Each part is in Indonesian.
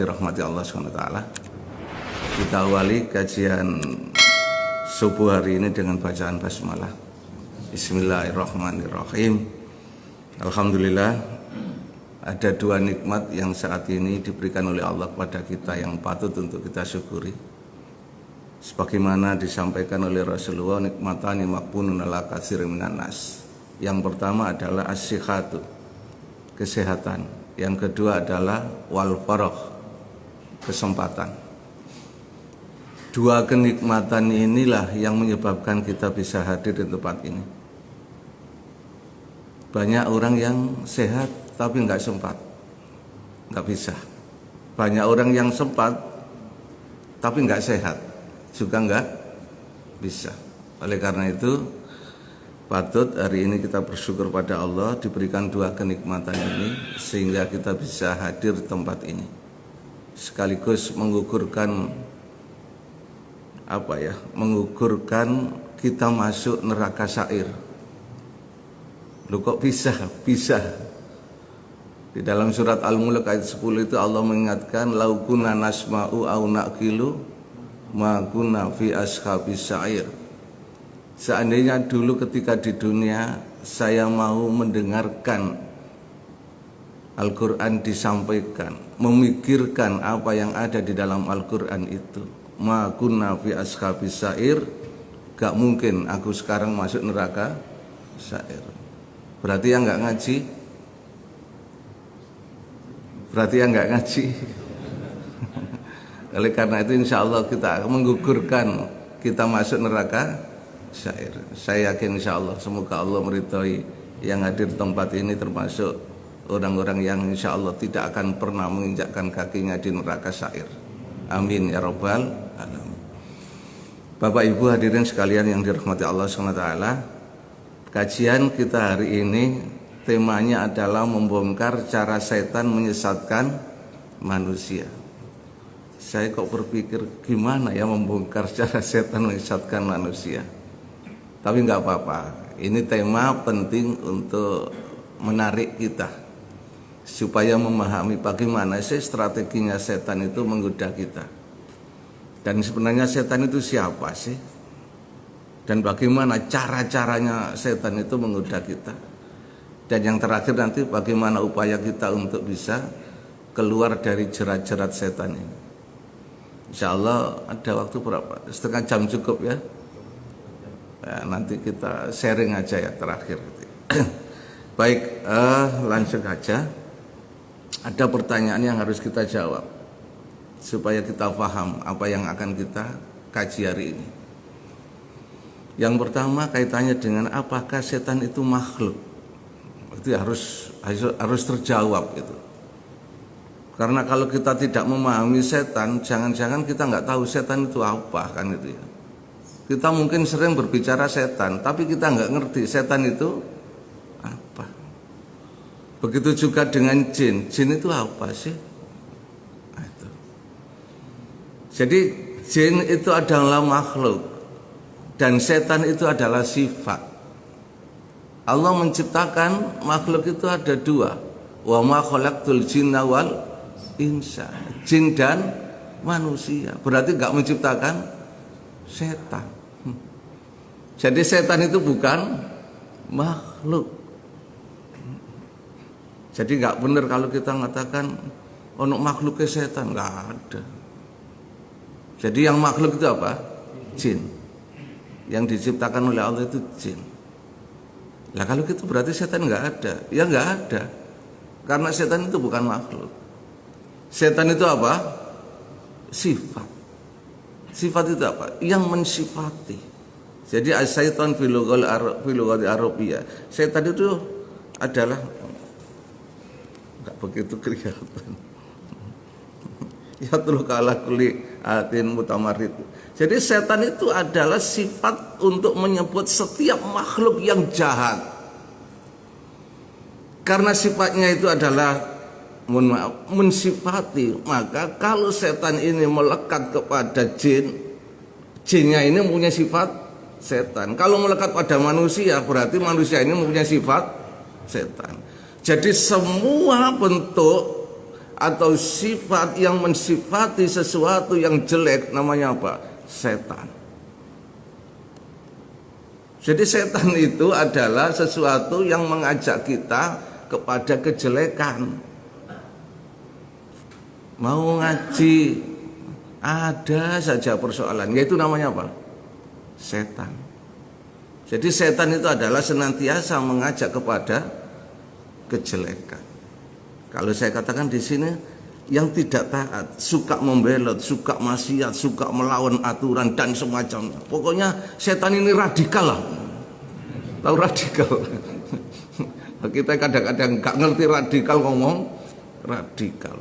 dirahmati Allah SWT, kita awali kajian subuh hari ini dengan bacaan basmalah. Bismillahirrahmanirrahim. Alhamdulillah, ada dua nikmat yang saat ini diberikan oleh Allah kepada kita yang patut untuk kita syukuri. Sebagaimana disampaikan oleh Rasulullah, nikmatani maqbunun ala katsirin minan nas. Yang pertama adalah as-sihhatu, kesehatan. Yang kedua adalah wal faragh, kesempatan. Dua kenikmatan inilah yang menyebabkan kita bisa hadir di tempat ini. Banyak orang yang sehat tapi nggak sempat, nggak bisa. Banyak orang yang sempat tapi nggak sehat, juga nggak bisa. Oleh karena itu, patut hari ini kita bersyukur pada Allah diberikan dua kenikmatan ini sehingga kita bisa hadir di tempat ini. Sekaligus menggugurkan kita masuk neraka sa'ir. Loh kok bisa? Bisa. Di dalam surat Al-Mulk ayat 10 itu Allah mengingatkan, lau kunna nasma'u au naqilu ma kunna fi ashabis sa'ir. Seandainya dulu ketika di dunia saya mau mendengarkan Al-Quran disampaikan, memikirkan apa yang ada di dalam Al-Quran itu, ma kunna fi ashabis sa'ir, gak mungkin aku sekarang masuk neraka sa'ir. Berarti yang gak ngaji, oleh karena itu insya Allah kita menggugurkan kita masuk neraka syair. Saya yakin insya Allah, semoga Allah meridhai yang hadir di tempat ini termasuk orang-orang yang insya Allah tidak akan pernah menginjakkan kakinya di neraka syair. Amin ya rabbal alamin. Bapak Ibu hadirin sekalian yang dirahmati Allah SWT, kajian kita hari ini temanya adalah membongkar cara setan menyesatkan manusia. Saya kok berpikir gimana ya membongkar cara setan menyesatkan manusia. Tapi nggak apa-apa, ini tema penting untuk menarik kita supaya memahami bagaimana sih strateginya setan itu menggoda kita. Dan sebenarnya setan itu siapa sih? Dan bagaimana cara-caranya setan itu menggoda kita. Dan yang terakhir nanti bagaimana upaya kita untuk bisa keluar dari jerat-jerat setan ini. Insya Allah ada waktu berapa? Setengah jam cukup ya? Ya, nanti kita sharing aja ya terakhir. Baik, langsung aja. Ada pertanyaan yang harus kita jawab supaya kita paham apa yang akan kita kaji hari ini. Yang pertama kaitannya dengan apakah setan itu makhluk. Itu harus terjawab gitu. Karena kalau kita tidak memahami setan, jangan-jangan kita nggak tahu setan itu apa kan itu ya. Kita mungkin sering berbicara setan, tapi kita nggak ngerti setan itu apa. Begitu juga dengan jin. Jin itu apa sih? Nah, itu. Jadi jin itu adalah makhluk dan setan itu adalah sifat. Allah menciptakan makhluk itu ada dua. Wa ma khalaqtul jinna wal insa. Jin dan manusia. Berarti nggak menciptakan setan. Jadi setan itu bukan makhluk. Jadi nggak benar kalau kita mengatakan ono makhluknya setan, nggak ada. Jadi yang makhluk itu apa? Jin. Yang diciptakan oleh Allah itu jin. Lah kalau gitu berarti setan nggak ada? Ya nggak ada. Karena setan itu bukan makhluk. Setan itu apa? Sifat. Sifat itu apa? Yang mensifati. Jadi as-syaitan fil lughati Arabiyah. Setan itu adalah enggak begitu kelihatan. Ya tuluk ala kulli atin mutamarrid. Jadi setan itu adalah sifat untuk menyebut setiap makhluk yang jahat. Karena sifatnya itu adalah mensifati, maka kalau setan ini melekat kepada jin, jinnya ini mempunyai sifat setan. Kalau melekat pada manusia, berarti manusia ini mempunyai sifat setan. Jadi semua bentuk atau sifat yang mensifati sesuatu yang jelek namanya apa? Setan. Jadi setan itu adalah sesuatu yang mengajak kita kepada kejelekan. Mau ngaji, ada saja persoalan, yaitu namanya apa? Setan. Jadi setan itu adalah senantiasa mengajak kepada kejelekan. Kalau saya katakan di sini, yang tidak taat, suka membelot, suka maksiat, suka melawan aturan dan semacamnya. Pokoknya setan ini radikal lah. Tahu radikal? Kita kadang-kadang gak ngerti radikal, ngomong radikal.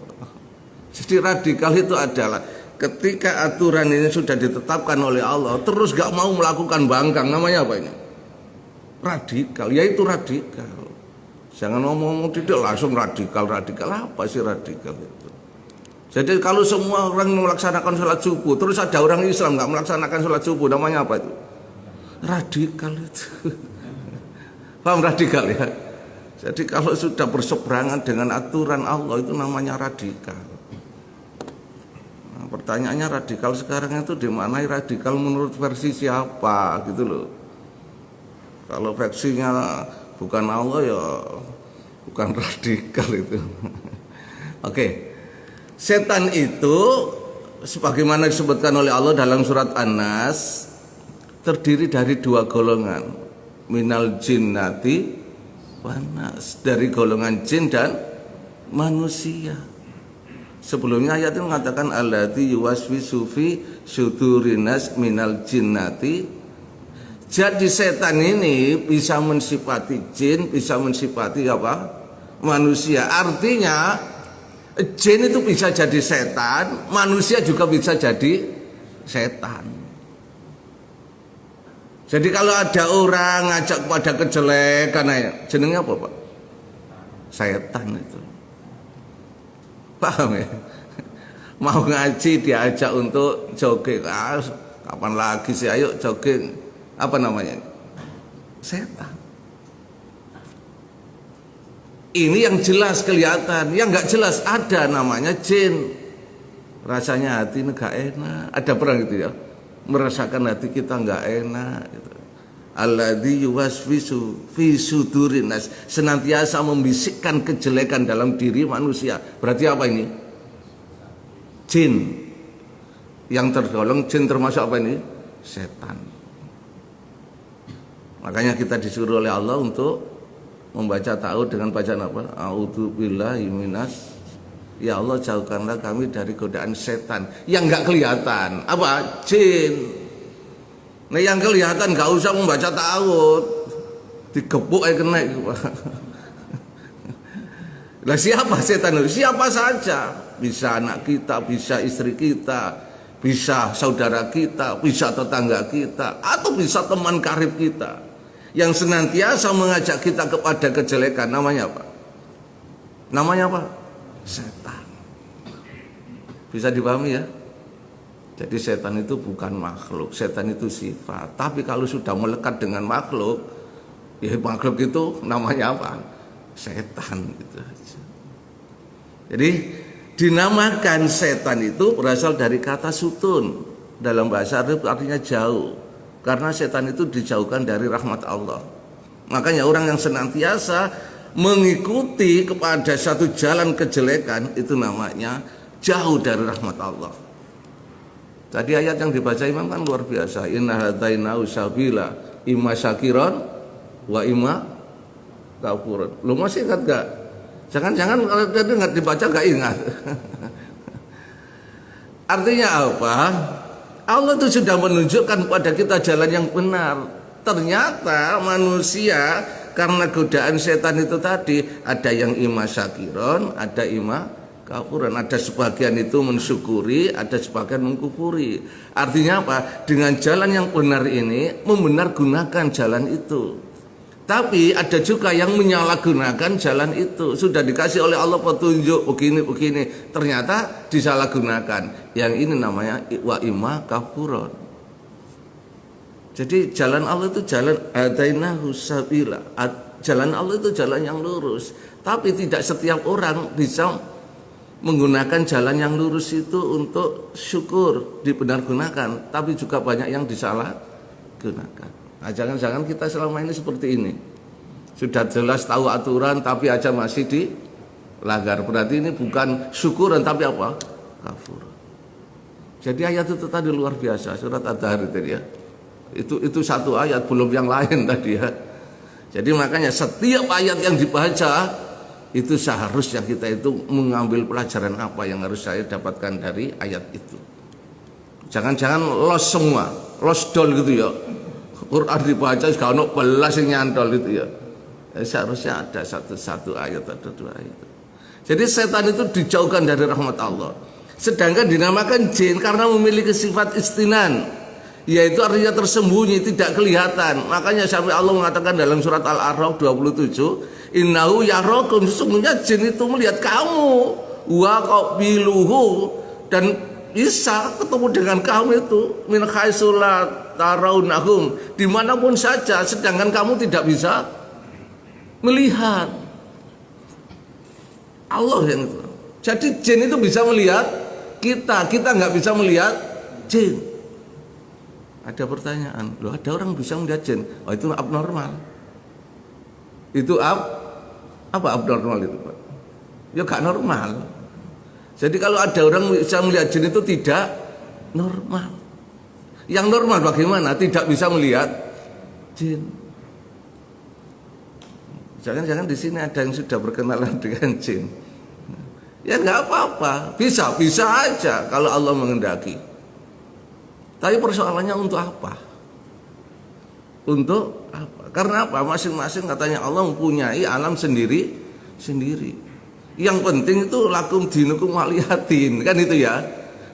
Jadi radikal itu adalah ketika aturan ini sudah ditetapkan oleh Allah, terus gak mau melakukan bangkang, namanya apa ini? Radikal, yaitu radikal. Jangan ngomong tidak langsung radikal apa sih radikal itu? Jadi kalau semua orang melaksanakan sholat subuh, terus ada orang Islam nggak melaksanakan sholat subuh, namanya apa itu? Radikal itu. Paham radikal ya? Jadi kalau sudah berseberangan dengan aturan Allah itu namanya radikal. Nah, pertanyaannya radikal sekarang itu di mana radikal menurut versi siapa gitu loh? Kalau versinya bukan Allah ya bukan radikal itu. Oke. Setan itu sebagaimana disebutkan oleh Allah dalam surat An-Nas terdiri dari dua golongan, minal jinnati wan nas, dari golongan jin dan manusia. Sebelumnya ayat itu mengatakan allati yuwaswisu fi sudurinas minal jinnati. Jadi setan ini bisa mensifati jin, bisa mensifati apa? Manusia. Artinya jin itu bisa jadi setan, manusia juga bisa jadi setan. Jadi kalau ada orang ngajak kepada kejelekan, jenengnya apa Pak? Setan itu. Paham ya? Mau ngaji diajak untuk jogging, kapan lagi sih, ayo jogging. Apa namanya? Setan. Ini yang jelas kelihatan, yang nggak jelas ada namanya jin. Rasanya hati ini nggak enak. Ada pernah gitu ya? Merasakan hati kita nggak enak. Gitu. Alladzi yuwaswisu fi sudurin nas, senantiasa membisikkan kejelekan dalam diri manusia. Berarti apa ini? Jin. Yang tergolong jin termasuk apa ini? Setan. Makanya kita disuruh oleh Allah untuk membaca ta'awudz dengan bacaan apa? A'udzubillahi minas. Ya Allah, jauhkanlah kami dari godaan setan yang enggak kelihatan. Apa? Jin. Nah, yang kelihatan enggak usah membaca ta'awudz. Digebuk aja kena itu, Pak. Lah siapa setan itu? Siapa saja. Bisa anak kita, bisa istri kita, bisa saudara kita, bisa tetangga kita, atau bisa teman karib kita yang senantiasa mengajak kita kepada kejelekan. Namanya apa? Namanya apa? Setan. Bisa dipahami ya? Jadi setan itu bukan makhluk, setan itu sifat. Tapi kalau sudah melekat dengan makhluk, ya makhluk itu namanya apa? Setan gitu. Jadi dinamakan setan itu berasal dari kata sutun. Dalam bahasa Arab artinya jauh. Karena setan itu dijauhkan dari rahmat Allah. Makanya orang yang senantiasa mengikuti kepada satu jalan kejelekan itu namanya jauh dari rahmat Allah. Tadi ayat yang dibaca imam kan luar biasa. Inna hadainahu sabila imma syakiron wa imma kafurun. Lu masih ingat gak? Jangan-jangan kalau tadi nggak dibaca gak ingat. Artinya apa? Allah itu sudah menunjukkan kepada kita jalan yang benar. Ternyata manusia karena godaan setan itu tadi, ada yang ima syakiron, ada ima kafuran. Ada sebagian itu mensyukuri, ada sebagian mengkufuri. Artinya apa? Dengan jalan yang benar ini membenargunakan jalan itu. Tapi ada juga yang menyalahgunakan jalan itu. Sudah dikasih oleh Allah petunjuk begini, ternyata disalahgunakan. Yang ini namanya wa imma kafuron. Jadi jalan Allah itu jalan hadainahu sabila. Jalan Allah itu jalan yang lurus. Tapi tidak setiap orang bisa menggunakan jalan yang lurus itu untuk syukur dibenar-gunakan, tapi juga banyak yang disalahgunakan. Nah, jangan-jangan kita selama ini seperti ini. Sudah jelas tahu aturan tapi aja masih dilanggar. Berarti ini bukan syukuran tapi apa? Kafur. Jadi ayat itu tadi luar biasa, surat Ad-Dahr itu ya. Itu satu ayat, belum yang lain tadi ya. Jadi makanya setiap ayat yang dibaca itu seharusnya kita itu mengambil pelajaran apa yang harus saya dapatkan dari ayat itu. Jangan-jangan los semua, los dol gitu ya. Quran dibaca sekarang belas yang nyantol itu ya. Seharusnya ada satu ayat atau dua ayat. Jadi setan itu dijauhkan dari rahmat Allah. Sedangkan dinamakan jin karena memiliki sifat istinan, yaitu artinya tersembunyi, tidak kelihatan. Makanya sampai Allah mengatakan dalam surat Al-A'raf 27, innahu yarakum, sesungguhnya jin itu melihat kamu, wa qabiluhu, dan bisa ketemu dengan kamu itu min haitsu la tarawnahum, dimanapun saja, sedangkan kamu tidak bisa melihat. Allah yang itu. Jadi jin itu bisa melihat kita nggak bisa melihat jin. Ada pertanyaan, loh ada orang bisa melihat jin? Oh itu abnormal. Itu apa abnormal itu Pak? Ya gak normal. Jadi kalau ada orang bisa melihat jin itu tidak normal. Yang normal bagaimana? Tidak bisa melihat jin. Jangan-jangan di sini ada yang sudah berkenalan dengan jin. Ya nggak apa-apa, bisa aja kalau Allah menghendaki. Tapi persoalannya untuk apa? Untuk apa? Karena apa? Masing-masing katanya Allah mempunyai alam sendiri. Yang penting itu lakum dinukum waliyatin, kan itu ya.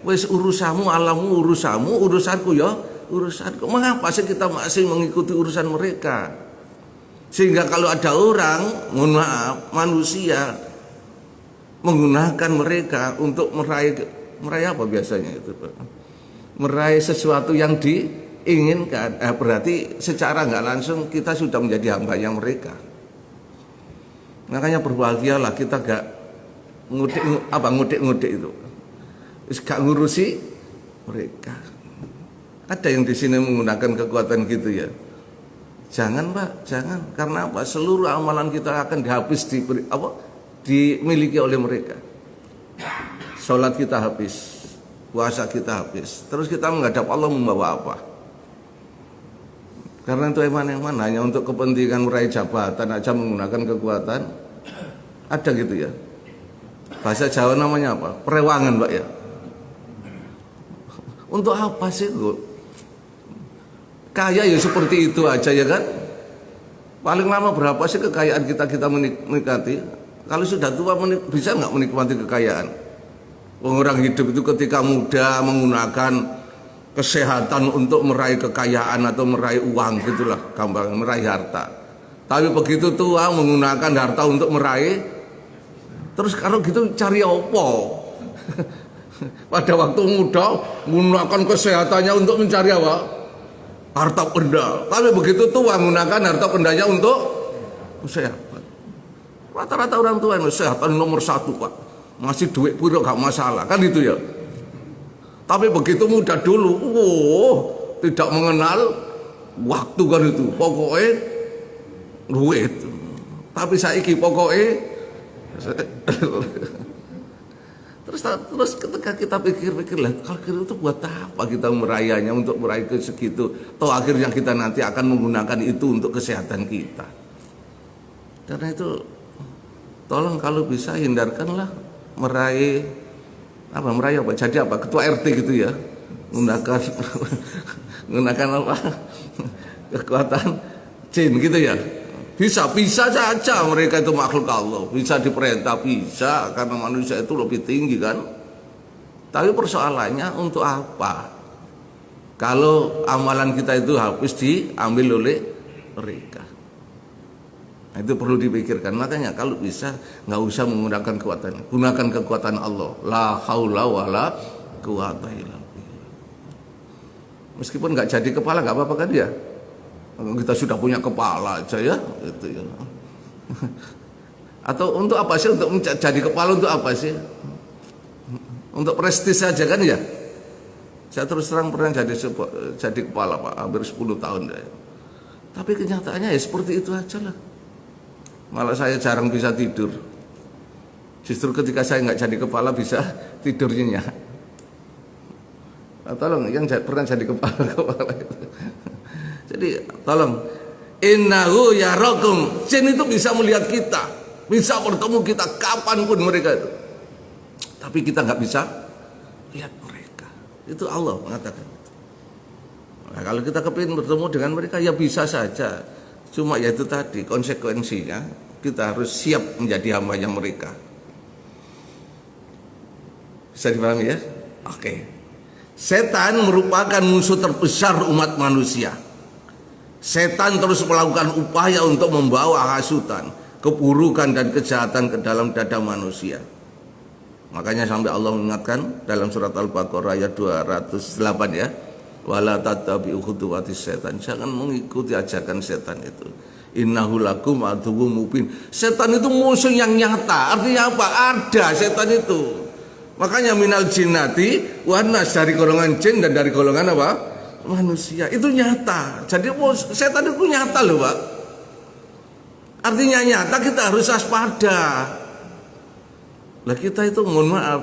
Wes urusamu, alammu urusamu, urusanku ya urusanku. Mengapa sih kita masih mengikuti urusan mereka? Sehingga kalau ada orang, mohon maaf, manusia menggunakan mereka untuk meraih apa biasanya itu Pak? Meraih sesuatu yang diinginkan, berarti secara nggak langsung kita sudah menjadi hambanya mereka. Makanya berbahagialah kita gak ngudik itu, gak ngurusi mereka. Ada yang di sini menggunakan kekuatan gitu ya. Jangan Pak, jangan. Karena apa? Seluruh amalan kita akan dimiliki oleh mereka. Sholat kita habis, puasa kita habis, terus kita menghadap Allah membawa apa? Karena itu eman hanya untuk kepentingan meraih jabatan aja menggunakan kekuatan. Ada gitu ya. Bahasa Jawa namanya apa? Perewangan Pak ya. Untuk apa sih kok? Kaya ya seperti itu aja ya kan. Paling lama berapa sih kekayaan kita menikmati? Kalau sudah tua bisa nggak menikmati kekayaan? Orang hidup itu ketika muda menggunakan kesehatan untuk meraih kekayaan atau meraih uang gitulah, gampang meraih harta. Tapi begitu tua menggunakan harta untuk meraih, terus kalau gitu cari apa? Pada waktu muda menggunakan kesehatannya untuk mencari apa? Harta benda. Tapi begitu tua menggunakan harta bendanya untuk kesehatan. Rata-rata orang tua yang kesehatan nomor satu Pak. Masih duit pun gak masalah kan itu ya. Tapi begitu muda dulu, tidak mengenal waktu kan itu. Pokoknya duit. Tapi saiki pokoknya terus ketika kita pikir-pikir lah, kalau itu buat apa kita meraihnya untuk meraih ke segitu? Toh akhirnya kita nanti akan menggunakan itu untuk kesehatan kita. Karena itu tolong kalau bisa hindarkanlah meraih apa? Jadi apa? Ketua RT gitu ya. Menggunakan apa? Kekuatan jin gitu ya. Bisa saja mereka itu makhluk Allah, bisa diperintah, bisa karena manusia itu lebih tinggi kan. Tapi persoalannya untuk apa? Kalau amalan kita itu habis diambil oleh mereka. Nah, itu perlu dipikirkan. Makanya kalau bisa nggak usah menggunakan kekuatan, gunakan kekuatan Allah. La haula wala quwata illa billah. Meskipun nggak jadi kepala nggak apa-apa kan dia. Kita sudah punya kepala aja ya, gitu ya. Atau untuk apa sih? Untuk jadi kepala untuk apa sih? Untuk prestis saja kan ya. Saya terus terang pernah jadi kepala Pak, hampir 10 tahun ya. Tapi kenyataannya ya seperti itu aja lah. Malah saya jarang bisa tidur. Justru ketika saya nggak jadi kepala bisa tidur nyenyak. Nah, tolong yang pernah jadi kepala itu. Jadi tolong, innahu yarakum. Jin itu bisa melihat kita, bisa bertemu kita kapanpun mereka itu. Tapi kita nggak bisa lihat mereka. Itu Allah mengatakan. Nah, kalau kita kepingin bertemu dengan mereka ya bisa saja. Cuma ya itu tadi konsekuensinya kita harus siap menjadi hambanya mereka. Bisa dipahami ya? Oke. Setan merupakan musuh terbesar umat manusia. Setan terus melakukan upaya untuk membawa hasutan, keburukan dan kejahatan ke dalam dada manusia. Makanya sampai Allah mengingatkan dalam surat Al-Baqarah ayat 208 ya. Wala tattabi'u khutuwatis setan. Jangan mengikuti ajakan setan itu. Innahu lakum aduwwum mubin. Setan itu musuh yang nyata. Artinya apa? Ada setan itu. Makanya minal jinnati wan nas, dari golongan jin dan dari golongan apa? Manusia. Itu nyata. Jadi setan itu nyata loh, Pak. Artinya nyata, kita harus waspada. Lah kita itu mohon maaf.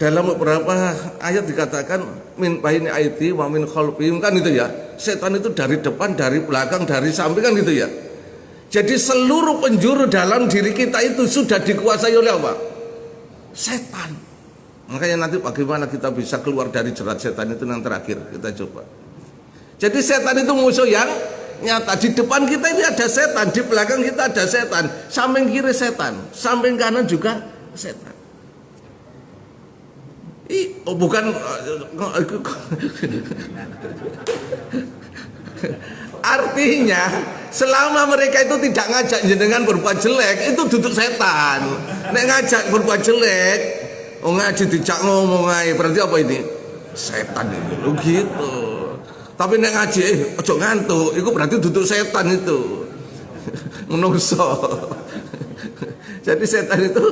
Dalam beberapa ayat dikatakan min baini aidi wa min khalfihim kan itu ya. Setan itu dari depan, dari belakang, dari samping kan gitu ya. Jadi seluruh penjuru dalam diri kita itu sudah dikuasai oleh apa? Setan. Makanya nanti bagaimana kita bisa keluar dari jerat setan itu yang terakhir kita coba. Jadi setan itu musuh yang nyata. Di depan kita ini ada setan, di belakang kita ada setan, samping kiri setan, samping kanan juga setan. Oh bukan. Artinya selama mereka itu tidak ngajak jenengan berbuat jelek, itu duduk setan. Nek ngajak berbuat jelek, ngaji dijak ngomong aja, berarti apa ini? Setan itu gitu. Tapi nek ngaji ojo ngantuk, itu berarti duduk setan itu. Menungso. Jadi setan itu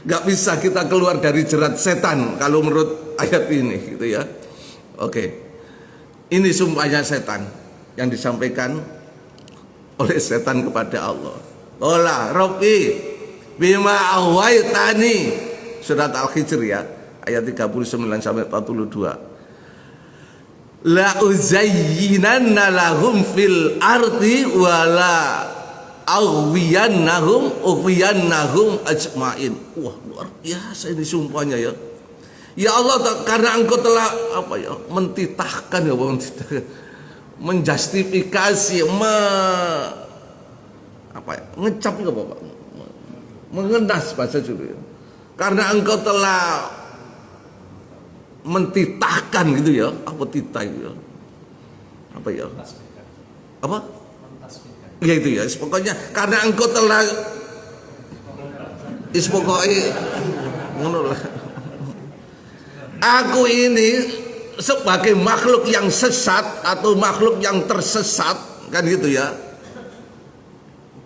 nggak bisa kita keluar dari jerat setan kalau menurut ayat ini gitu ya. Oke. Ini sumpahnya setan yang disampaikan oleh setan kepada Allah. Ola Rabbi bima awaitani, surat Al-Hijr ya, ayat 39 sampai 42. La uzayyinanna lahum fil ardi wala ughwiyannahum ajmain. Wah, luar biasa ini sumpahnya ya. Ya Allah, karena Engkau telah apa ya, mentitahkan ya, menjustifikasi, ngecap enggak Bapak? Mengenas bahasa dulu ya. Karena Engkau telah mentitahkan gitu ya. Apa titah itu ya? Apa ya? Apa? Ya itu ya, pokoknya karena Engkau telah pokoknya ngono lah. Aku ini sebagai makhluk yang sesat atau makhluk yang tersesat kan gitu ya.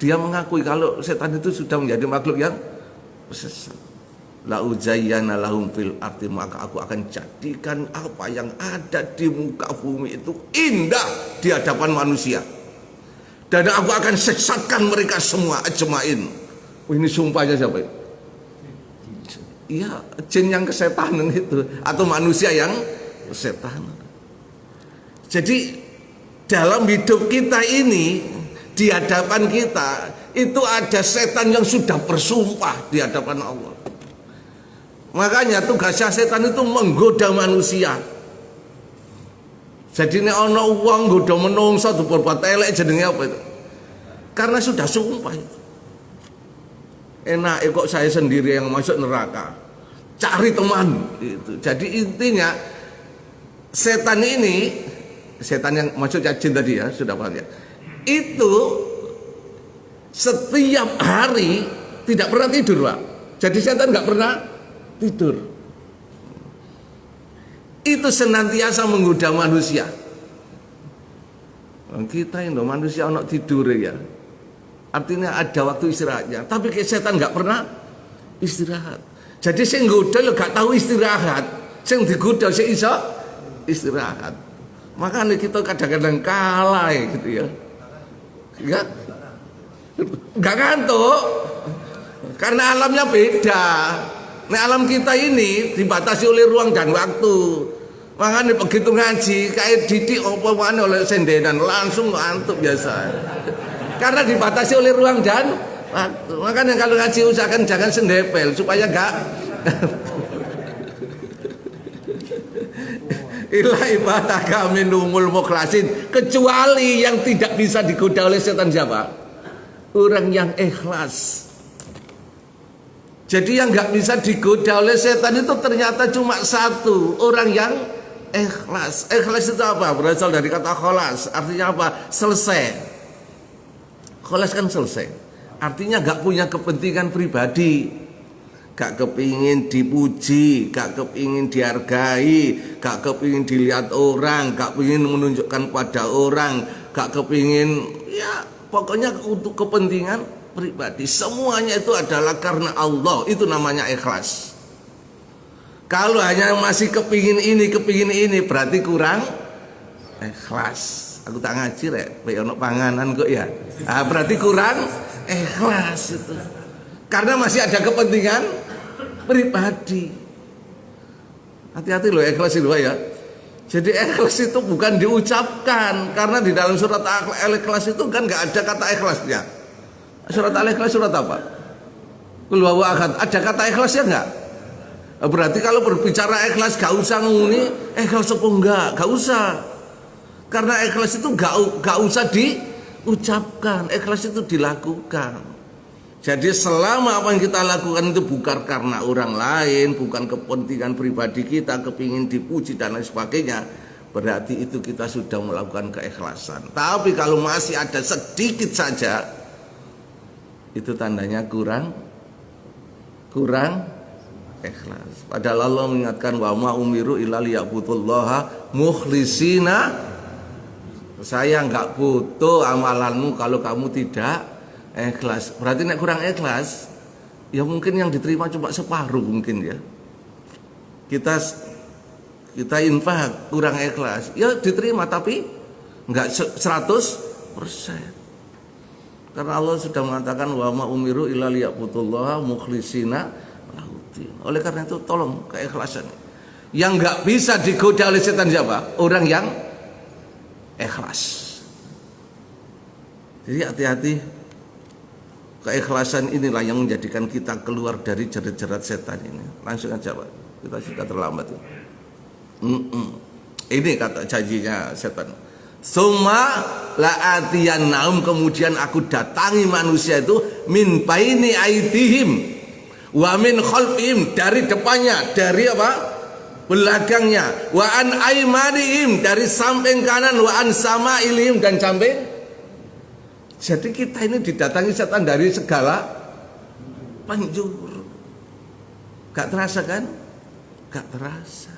Dia mengakui kalau setan itu sudah menjadi makhluk yang sesat. La uzayyana lahum fil ardi, maka aku akan jadikan apa yang ada di muka bumi itu indah di hadapan manusia. Dan aku akan sesatkan mereka semua ajmain. Ini sumpahnya siapa ya? Iya, jin yang kesetanan itu atau manusia yang setan. Jadi dalam hidup kita ini, di hadapan kita itu ada setan yang sudah bersumpah di hadapan Allah. Makanya tugasnya setan itu menggoda manusia. Jadi ini ono uang goda menungso berbuat elek jenenge apa itu? Karena sudah sumpah itu. Enak kok saya sendiri yang masuk neraka. Cari teman itu. Jadi intinya setan ini, setan yang maksudnya jin tadi ya, sudah paham ya. Itu setiap hari tidak pernah tidur, Pak. Jadi setan nggak pernah tidur. Itu senantiasa menggoda manusia. Kita ini manusia anak tidur ya. Artinya ada waktu istirahatnya. Tapi setan nggak pernah istirahat. Jadi sing nggodha lho gak tahu istirahat, sing digodha sing iso istirahat. Makanya kita kadang-kadang kalah gitu ya. Enggak ngantuk. Karena alamnya beda. Nah, alam kita ini dibatasi oleh ruang dan waktu. Makanya begitu ngaji kayak didik apa oleh sendenan langsung ngantuk biasa. Karena dibatasi oleh ruang dan waktu. Makanya kalau ngaji usahakan jangan sendepel supaya enggak ila ibadah kami numul mukhlasin, kecuali yang tidak bisa digoda oleh setan siapa? Orang yang ikhlas. Jadi yang nggak bisa digoda oleh setan itu ternyata cuma satu, orang yang ikhlas. Ikhlas itu apa? Berasal dari kata kholas, artinya apa? Selesai. Kholas kan selesai. Artinya nggak punya kepentingan pribadi, gak kepingin dipuji, gak kepingin dihargai, gak kepingin dilihat orang, gak kepingin menunjukkan pada orang, gak kepingin, ya pokoknya untuk kepentingan pribadi. Semuanya itu adalah karena Allah. Itu namanya ikhlas. Kalau hanya masih kepingin ini berarti kurang ikhlas. Aku tak ngaji rek, ono panganan kok ya. Berarti kurang ikhlas itu. Karena masih ada kepentingan pribadi. Hati-hati loh ikhlas itu ya. Jadi ikhlas itu bukan diucapkan, karena di dalam surat Al-Ikhlas itu kan nggak ada kata ikhlasnya. Surat Al-Ikhlas surat apa? Qul huwallahu ahad. Ada kata ikhlasnya nggak? Berarti kalau berbicara ikhlas gak usah nguni ikhlas apa enggak, gak usah. Karena ikhlas itu gak usah diucapkan, ikhlas itu dilakukan. Jadi selama apa yang kita lakukan itu bukan karena orang lain, bukan kepentingan pribadi kita, kepingin dipuji dan lain sebagainya, berarti itu kita sudah melakukan keikhlasan. Tapi kalau masih ada sedikit saja, itu tandanya kurang ikhlas. Padahal Allah mengingatkan wa ma umiru illa liya'budullaha mukhlisina. Saya enggak butuh amalanmu kalau kamu tidak ikhlas. Berarti nek kurang ikhlas, ya mungkin yang diterima cuma separuh mungkin ya. Kita infak kurang ikhlas, ya diterima tapi enggak 100%. Karena Allah sudah mengatakan wa ma umiru illa liya'budullaha mukhlisina lahudin. Oleh karena itu tolong keikhlasan. Yang enggak bisa digoda oleh setan siapa? Orang yang ikhlas. Jadi hati-hati. Keikhlasan inilah yang menjadikan kita keluar dari jerat-jerat setan ini. Langsung aja Pak, kita sudah terlambat. Ini kata janjinya setan. Summa la'atiyannaum, kemudian aku datangi manusia itu min baini aidihim wa min khalfihim, dari depannya, dari apa? Belakangnya, wa an aimanihim, dari samping kanan, wa an samailihim, dan samping. Jadi kita ini didatangi setan dari segala penjuru. Gak terasa kan? Gak terasa.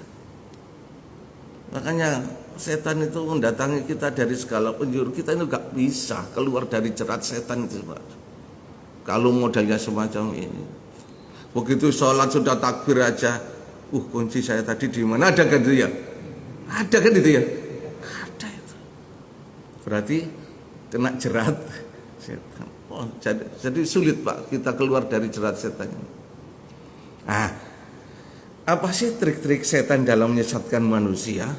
Makanya setan itu mendatangi kita dari segala penjuru. Kita ini gak bisa keluar dari jerat setan itu Pak. Kalau modalnya semacam ini. Begitu sholat sudah takbir aja, kunci saya tadi di mana? Ada kan itu ya? Ada kan itu ya? Ada itu. Berarti kena jerat setan. Jadi sulit Pak kita keluar dari jerat setan. Apa sih trik-trik setan dalam menyesatkan manusia?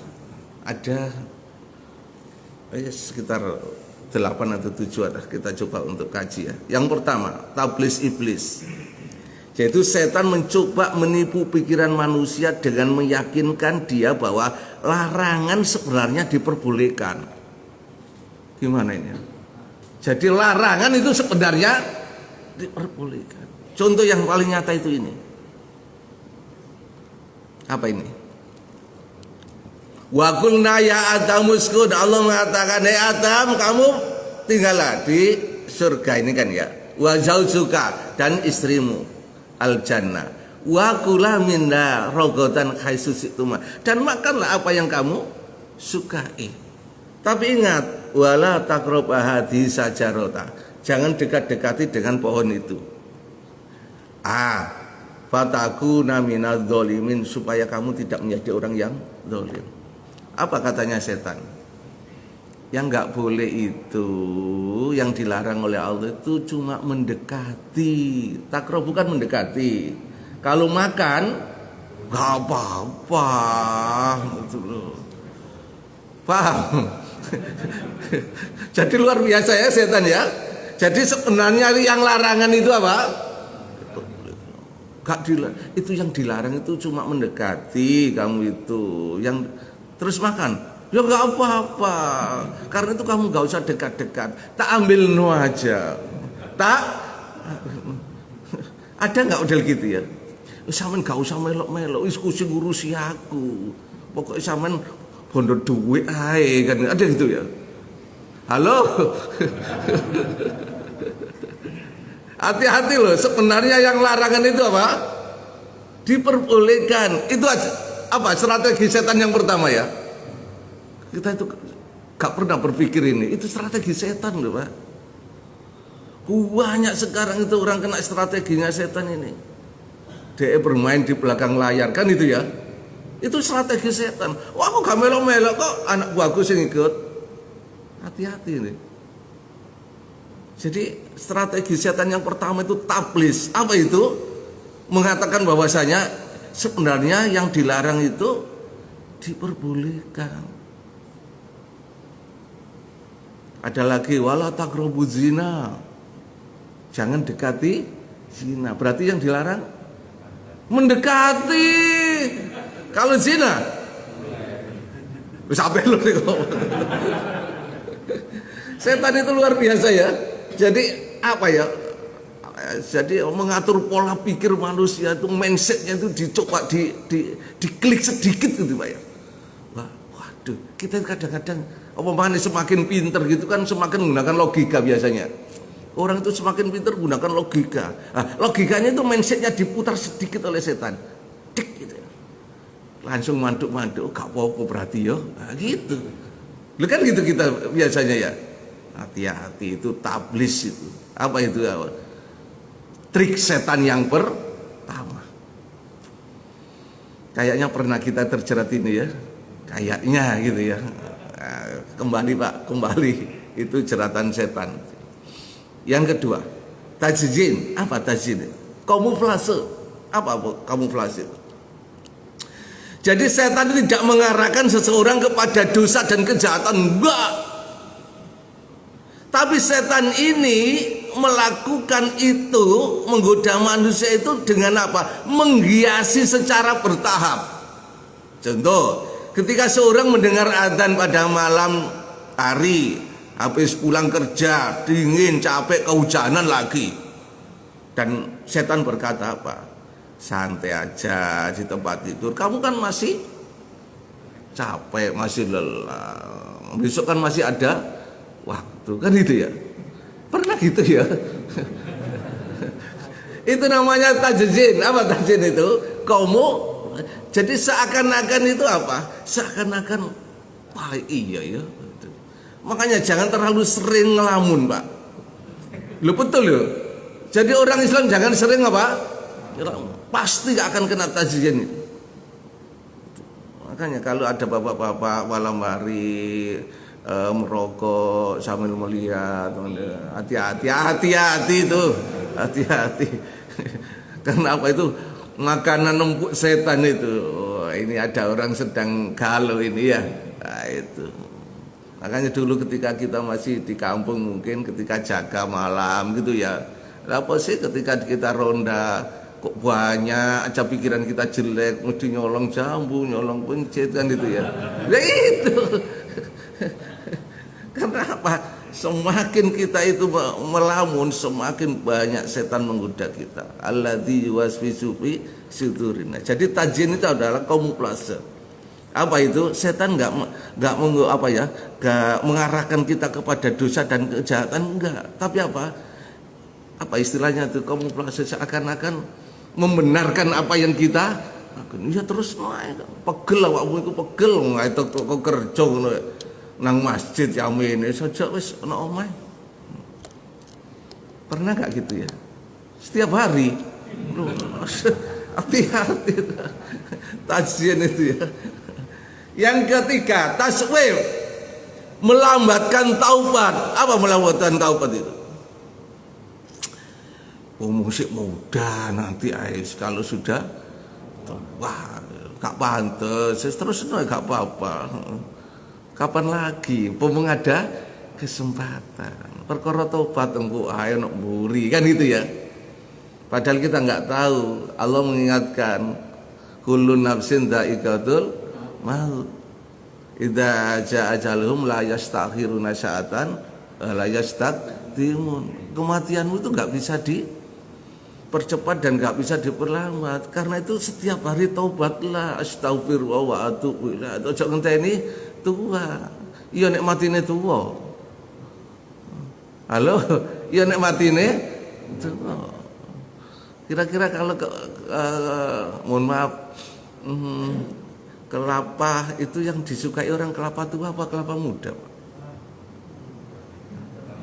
Ada sekitar 8 atau 7 ada, kita coba untuk kaji ya. Yang pertama, tablis iblis. Yaitu setan mencoba menipu pikiran manusia dengan meyakinkan dia bahwa larangan sebenarnya diperbolehkan. Gimana ini? Jadi larangan itu sebenarnya diperbolehkan. Contoh yang paling nyata itu ini. Apa ini? Wa qulna ya Adam uskun, Allah mengatakan hai Adam, kamu tinggallah di surga ini kan ya. Wa zaujuka, dan istrimu al jannah. Wa kula minna rogotan khaisusitum, dan makanlah apa yang kamu sukai. Tapi ingat, wala taqrab hadhihi sajarata, jangan dekat-dekati dengan pohon itu. fatakuna minadz dzalimin, supaya kamu tidak menjadi orang yang zalim. Apa katanya setan? Yang nggak boleh itu, yang dilarang oleh Allah itu cuma mendekati. Takro bukan mendekati. Kalau makan nggak apa-apa, gitu loh. Paham? Jadi luar biasa ya setan ya. Jadi sebenarnya yang larangan itu apa? Gak dilarang. Itu yang dilarang itu cuma mendekati kamu itu. Yang terus makan, ya nggak apa-apa. Karena itu kamu nggak usah dekat-dekat. Tak ambil no aja. Tak ada nggak model gitu ya? Sampean nggak usah melok-melok. Wis kucing ngurusi aku. Pokoknya sampean bondo duit ae kan, ada gitu ya. Halo. Hati-hati loh, sebenarnya yang larangan itu apa? Diperbolehkan. Itu aja, apa strategi setan yang pertama ya? Kita itu gak pernah berpikir ini. Itu strategi setan loh Pak. Banyak sekarang itu orang kena strateginya setan ini. Dia bermain di belakang layar kan itu ya. Itu strategi setan. Wah aku gak melok-melok kok anak buahku sing ikut. Hati-hati ini. Jadi strategi setan yang pertama itu tablis. Apa itu? Mengatakan bahwasanya sebenarnya yang dilarang itu diperbolehkan. Ada lagi wala taqrabuz zina. Jangan dekati zina. Berarti yang dilarang mendekati. Kalau zina sampai lu nih. Setan itu luar biasa ya. Jadi apa ya? Jadi mengatur pola pikir manusia itu, mindsetnya itu dicoba diklik sedikit gitu Pak ya. Waduh, kita kadang-kadang mana semakin pinter gitu kan semakin menggunakan logika biasanya. Orang itu semakin pinter gunakan logika. Nah, logikanya itu mindsetnya diputar sedikit oleh setan. Dik gitu. Langsung manduk-manduk, gak apa-apa berarti ya. Nah, gitu. Lu kan gitu kita biasanya ya. Hati-hati itu tablis itu. Apa itu? Trik setan yang pertama. Kayaknya pernah kita terjerat ini ya. Kayaknya gitu ya. Kembali Pak, kembali. Itu jeratan setan. Yang kedua, tajzin. Apa tajzin? Kamuflase. Apa kamuflase? Jadi setan tidak mengarahkan seseorang kepada dosa dan kejahatan, enggak. Tapi setan ini melakukan itu, menggoda manusia itu dengan apa? Menghiasi secara bertahap. Contoh, ketika seorang mendengar adzan pada malam hari, habis pulang kerja, dingin, capek, kehujanan lagi. Dan setan berkata apa? Santai aja di tempat tidur. Kamu kan masih capek, masih lelah. Besok kan masih ada waktu, kan itu ya. Pernah gitu ya. Itu namanya tajzin. Apa tajzin itu? Kamu jadi seakan-akan itu apa? Seakan-akan wah iya ya. Makanya jangan terlalu sering ngelamun, Pak. Lu betul loh. Jadi orang Islam jangan sering apa? Pasti gak akan kena tajzin. Makanya kalau ada bapak-bapak malam hari merokok sambil melihat, hati-hati itu, hati-hati. Karena apa itu? Makanan empuk setan itu. Oh, ini ada orang sedang galau ini ya. Nah, itu. Makanya dulu ketika kita masih di kampung mungkin ketika jaga malam gitu ya. Apa sih ketika kita ronda kok banyak aja pikiran kita jelek, mesti nyolong jambu, nyolong pencet kan itu ya. Ya itu. Karena apa? Semakin kita itu melamun, semakin banyak setan menggoda kita. Alladzi yuwaswisu fi sudurina. Jadi tajin itu adalah kamuflase. Apa itu? Setan enggak mengarahkan kita kepada dosa dan kejahatan, enggak. Tapi apa? Apa istilahnya itu? Kamuflase seakan-akan membenarkan apa yang kita ya terus naik. Pegel awakmu iku pegel itu kok kerja ngono. Nang masjid yamin saja wis ana omah. Pernah gak gitu ya? Setiap hari. Hati-hati tajzian itu ya. Yang ketiga, taswif, melambatkan taubat. Apa melambatkan taubat itu? Musik muda nanti ais kalau sudah wah gak pantes terus gak apa-apa. Kapan lagi? Pomong ada kesempatan. Perkara taubat engko ae nok mburi kan gitu ya. Padahal kita nggak tahu. Allah mengingatkan kullu nafsin dha'iqatul maut. Idza jaa ajaluhum la yastakhiruna sa'atan la yastaqdimun. Kematianmu itu nggak bisa dipercepat dan nggak bisa diperlambat. Karena itu setiap hari taubatlah, astaghfirullah wa atubu ilaih. Ojo ngenteni tua. Iya nek matine tua. Halo, iya nek matine tua. Kira-kira kalau mohon maaf, kelapa itu yang disukai orang kelapa tua apa kelapa muda?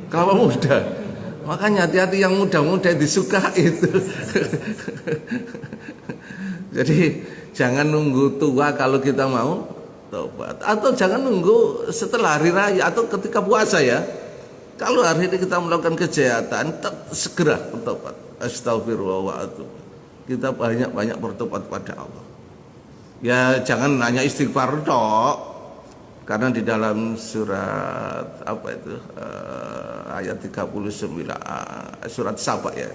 Kelapa muda. Makanya hati-hati yang muda-muda disuka itu. Jadi jangan nunggu tua kalau kita mau tobat, atau jangan nunggu setelah hari raya atau ketika puasa ya. Kalau hari ini kita melakukan kejahatan, segera bertobat. Astagfirullah wa atubu. Kita banyak-banyak bertobat pada Allah. Ya jangan hanya istighfar tok. Karena di dalam surat apa itu ayat 39 surat Saba ya.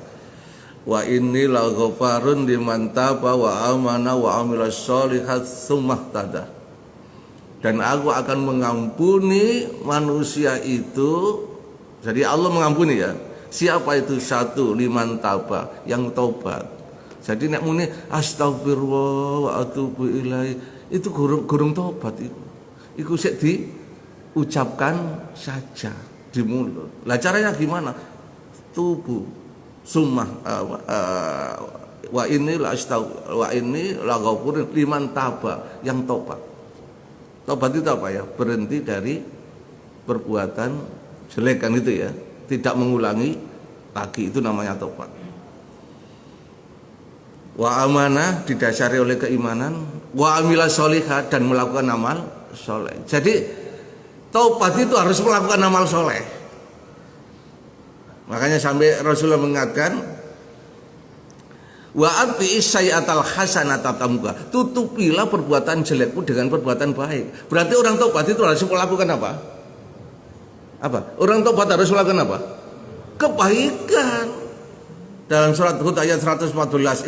Wa inni laghafarun liman taba wa amana wa amilas sholihat tsumma ihtada. Dan aku akan mengampuni manusia itu. Jadi Allah mengampuni ya. Siapa itu? Satu, liman taba, yang taubat. Jadi nek muni astagfirullah wa atubu ilaih itu gurung taubat itu. Iku sik diucapkan saja di mulut. Lah caranya gimana? Tubuh summah wa ini la ghafurun liman taba, yang taubat. Taubat itu apa ya? Berhenti dari perbuatan jelek kan itu ya. Tidak mengulangi lagi, itu namanya taubat. Wa amanah didasari oleh keimanan, wa amila sholihah dan melakukan amal soleh. Jadi taubat itu harus melakukan amal soleh. Makanya sampai Rasulullah mengingatkan, wa atbi'is sayyi'atal hasanata tamka. Tutupilah perbuatan jelekmu dengan perbuatan baik. Berarti orang taubat itu harus melakukan apa? Apa? Orang taubat harus melakukan apa? Kebaikan. Dalam surat Hud ayat 114,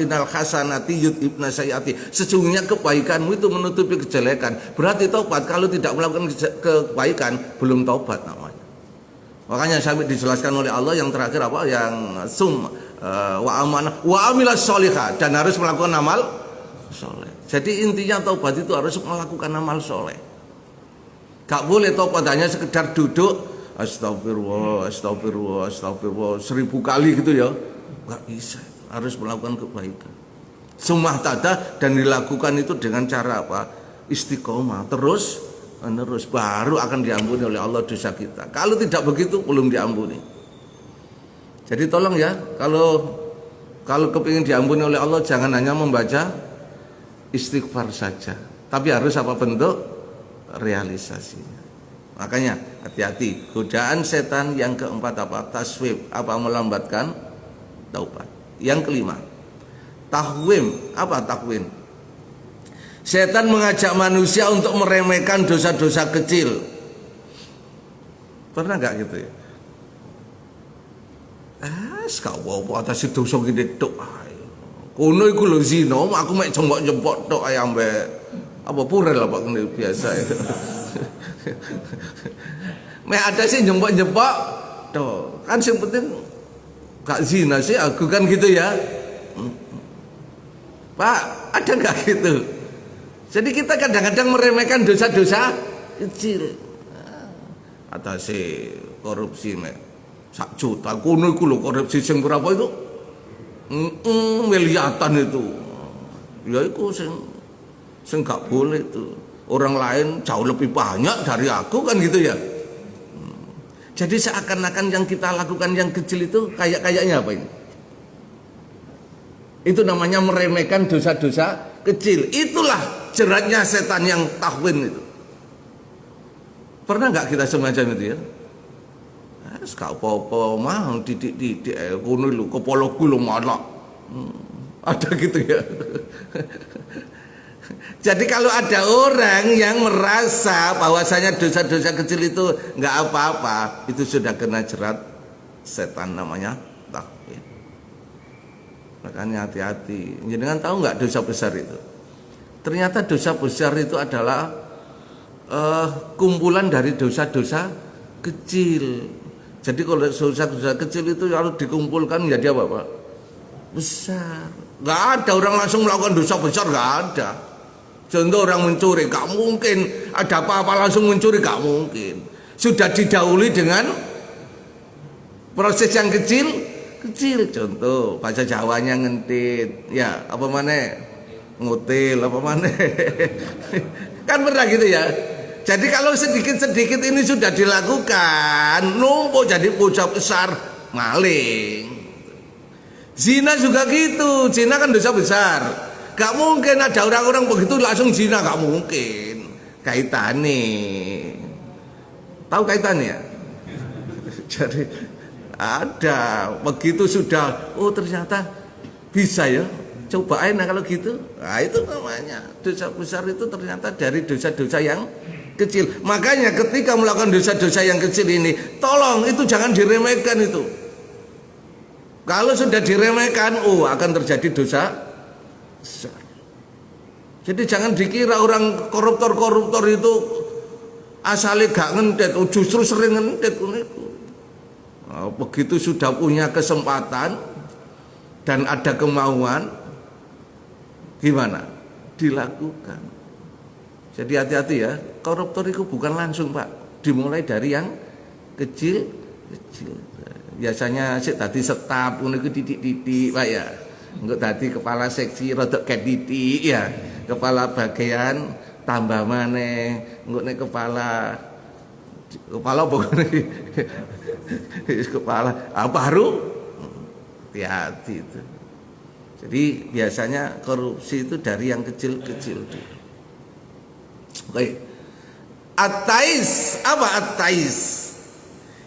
innal hasanati yudhibna sayyiati. Sesungguhnya kebaikanmu itu menutupi kejelekan. Berarti taubat kalau tidak melakukan kebaikan belum taubat namanya. Makanya sampai dijelaskan oleh Allah yang terakhir apa? Yang wa amanah wa amilas sholihah, dan harus melakukan amal soleh. Jadi intinya taubat itu harus melakukan amal soleh. Gak boleh taubat hanya sekedar duduk astagfirullah, astagfirullah, astagfirullah 1000 kali gitu ya. Gak bisa, harus melakukan kebaikan. Sumah tada, dan dilakukan itu dengan cara apa? Istiqomah, terus menerus, baru akan diampuni oleh Allah dosa kita. Kalau tidak begitu belum diampuni. Jadi tolong ya, kalau kepingin diampuni oleh Allah jangan hanya membaca istighfar saja, tapi harus apa bentuk realisasinya. Makanya hati-hati, godaan setan yang keempat apa? Taswif, apa? Melambatkan taubat. Yang kelima, tahwim. Apa tahwim? Setan mengajak manusia untuk meremehkan dosa-dosa kecil. Pernah nggak gitu ya? Sekawa atas dosa gede tok. Kono iku lho zina, aku mek jembok-jembok tok ae ambek apa purel apa kene biasa itu. Mek ada sih jembok-jembok tok. Kan sing penting gak zina sih aku kan gitu ya. Pak, ada nggak gitu? Jadi kita kadang-kadang meremehkan dosa-dosa kecil. Atas korupsi mek 1 juta, kono iku lho korupsi sing berapa itu? Miliatan itu. Ya iku sing gak boleh itu. Orang lain jauh lebih banyak dari aku kan gitu ya. Jadi seakan-akan yang kita lakukan yang kecil itu kayaknya apa ini? Itu namanya meremehkan dosa-dosa kecil. Itulah jeratnya setan yang tahwin itu. Pernah nggak kita semacam itu ya? Gak apa-apa, mau didik-didik, kono lho, kepalaku lho malah. Ada gitu ya. Jadi kalau ada orang yang merasa bahwasanya dosa-dosa kecil itu nggak apa-apa, itu sudah kena jerat setan namanya tahwin. Makanya hati-hati. Jangan tahu nggak dosa besar itu? Ternyata dosa besar itu adalah kumpulan dari dosa-dosa kecil. Jadi kalau dosa-dosa kecil itu kalau dikumpulkan jadi apa Pak? Besar. Nggak ada orang langsung melakukan dosa besar, nggak ada. Contoh orang mencuri, gak mungkin ada apa-apa langsung mencuri, gak mungkin. Sudah didahului dengan proses yang kecil. Contoh bahasa Jawanya ngentit, ya apa mana ngutil, apa mana. Kan pernah gitu ya. Jadi kalau sedikit-sedikit ini sudah dilakukan, numpuk jadi dosa besar, maling. Zina juga gitu, zina kan dosa besar. Gak mungkin ada orang-orang begitu langsung zina, gak mungkin. Kaitannya, tahu kaitannya ya? Jadi ada begitu sudah, oh ternyata bisa ya, cobain nah kalau gitu. Nah itu namanya dosa besar itu ternyata dari dosa-dosa yang kecil. Makanya ketika melakukan dosa-dosa yang kecil ini, tolong itu jangan diremehkan itu. Kalau sudah diremehkan, oh akan terjadi dosa besar. Jadi jangan dikira orang koruptor itu asalnya gak ngendet, justru sering ngendet. Nah, begitu sudah punya kesempatan dan ada kemauan, gimana? Dilakukan. Jadi hati-hati ya, koruptor itu bukan langsung Pak, dimulai dari yang kecil. Biasanya sih tadi setap, ngono iku titik-titik Pak ya. Engko tadi kepala seksi rodok kayak titik ya. Kepala bagian tambah maneh, engko nek kepala pokoknya kepala baru hati-hati itu. Jadi biasanya korupsi itu dari yang kecil-kecil dulu. Oke. Atais, apa atais?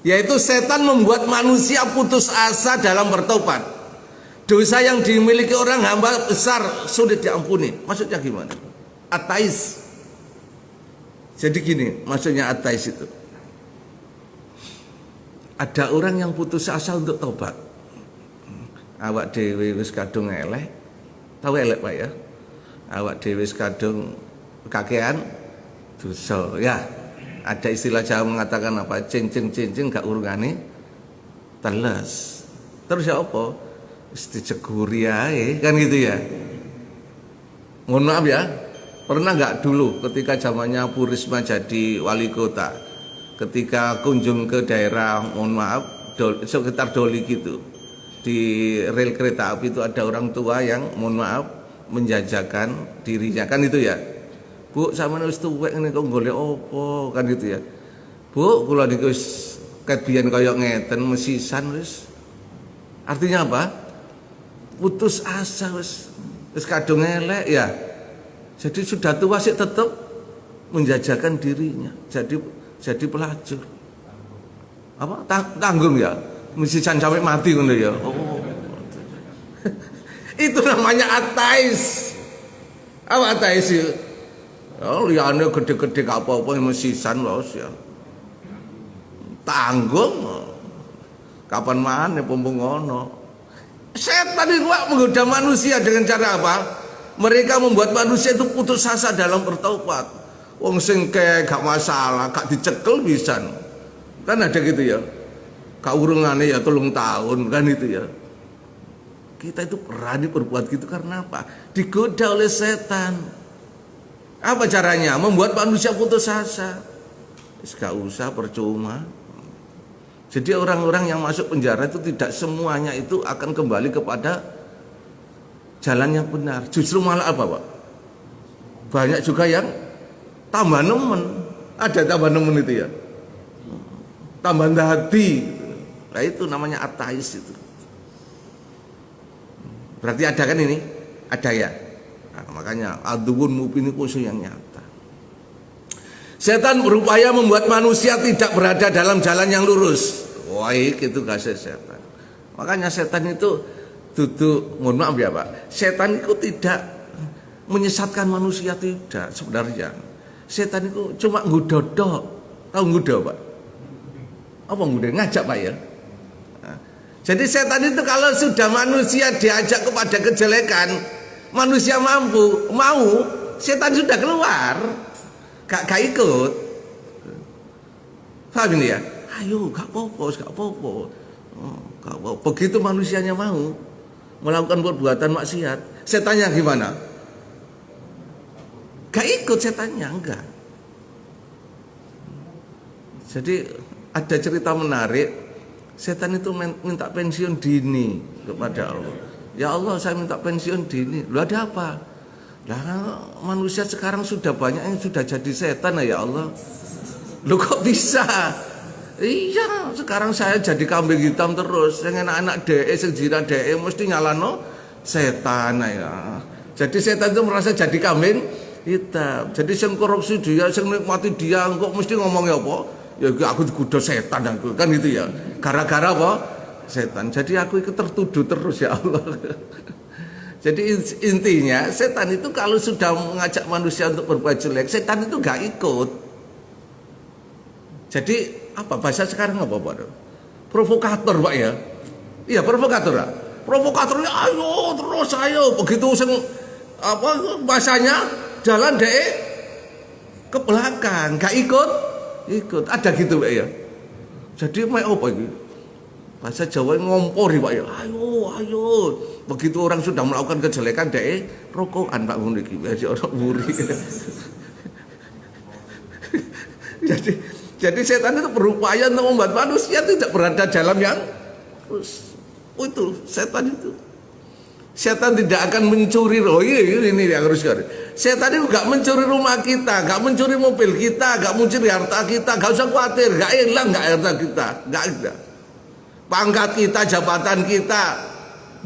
Yaitu setan membuat manusia putus asa dalam bertobat. Dosa yang dimiliki orang hamba besar sulit diampuni. Maksudnya gimana? Atais. Jadi gini, maksudnya atais itu. Ada orang yang putus asa untuk tobat. Awak dhewe wis kadung elek. Tahu elek Pak ya? Awak dhewe wis kadung kakean dosa ya. Ada istilah Jawa mengatakan apa? Cincin gak urungane teles. Terus ya apa? Diceguri ae kan gitu ya. Mohon maaf ya, pernah nggak dulu ketika zamannya Bu Risma jadi wali kota, ketika kunjung ke daerah, mohon maaf, sekitar Doli gitu, di rel kereta api itu ada orang tua yang mohon maaf menjajakan dirinya kan itu ya. Bu, sampeyan wis tuwek ngene kok golek opo kan gitu ya. Bu, kula niki wis ket biyen kaya ngeten mesisan wis. Artinya apa? Putus asa wis kadung elek ya. Jadi sudah tua sih tetap menjajakan dirinya. Jadi pelacur. Apa? Tanggung ya. Mesisan sampai mati ngono ya. Oh. Itu namanya atais. Apa atais itu? Oh, liyane gede-gede apa-apa mesisan wae ya. Tanggung. Kapan maneh pompong ngono. Setan itu menggoda manusia dengan cara apa? Mereka membuat manusia itu putus asa dalam bertaubat. Wong sing gak masalah, gak dicekel bisa. Kan ada gitu ya. Gak urungane ya 3 tahun kan itu ya. Kita itu berani berbuat gitu karena apa? Digoda oleh setan. Apa caranya? Membuat manusia putus asa. Gak usah, percuma. Jadi orang-orang yang masuk penjara itu tidak semuanya itu akan kembali kepada jalan yang benar. Justru malah apa Pak? Banyak juga yang tambah nemen. Ada tambah nemen itu ya. Tambah hati. Nah itu namanya atais itu. Berarti ada kan ini? Ada ya. Nah, makanya aduun mubin itu musuh yang nyata. Setan berupaya membuat manusia tidak berada dalam jalan yang lurus. Wah, itu kasih setan. Makanya setan itu duduk, mohon maaf ya Pak, setan itu tidak menyesatkan manusia, tidak sebenarnya. Setan itu cuma ngudodok. Tahu ngudo Pak? Apa ngudo? Ngajak Pak ya. Nah, jadi setan itu kalau sudah manusia diajak kepada kejelekan, manusia mau, setan sudah keluar, gak ikut. Paham ini ya? Ayo, gak apa-apa. Begitu manusianya mau melakukan perbuatan maksiat, setannya gimana? Gak ikut setannya, enggak. Jadi ada cerita menarik, setan itu minta pensiun dini kepada Allah. Ya Allah, saya minta pensiun dini. Lu ada apa? Lah manusia sekarang sudah banyak yang sudah jadi setan ya Allah. Lu kok bisa? Iya, sekarang saya jadi kambing hitam terus. Yang anak-anak DE, sing jira DE mesti nyalano setan ya. Jadi setan itu merasa jadi kambing hitam. Jadi sing korupsi dia, sing nikmati dia, kok mesti ngomongnya apa? Ya aku dikudo setan aku, kan gitu ya. Gara-gara apa? Setan. Jadi aku ikut tertuduh terus ya Allah. Jadi intinya setan itu kalau sudah mengajak manusia untuk berbuat jelek, setan itu gak ikut. Jadi apa bahasa sekarang apa Pak? Provokator Pak ya. Iya provokator Pak. Provokatornya ayo terus ayo. Begitu sing apa bahasanya jalan deh ke belakang, gak ikut. Ada gitu Pak ya. Jadi mau apa ini? Bahasa Jawa ngompori Pak ya. Ayo. Begitu orang sudah melakukan kejelekan deh rokokan Pak ngono iki. Jadi orang buri. Jadi setan itu berupaya untuk membuat manusia tidak berada dalam yang itu setan itu. Setan tidak akan mencuri ini yang harus cari. Setan itu gak mencuri rumah kita, gak mencuri mobil kita, gak mencuri harta kita, gak usah khawatir, gak hilang gak harta kita, gak ada. Pangkat kita, jabatan kita,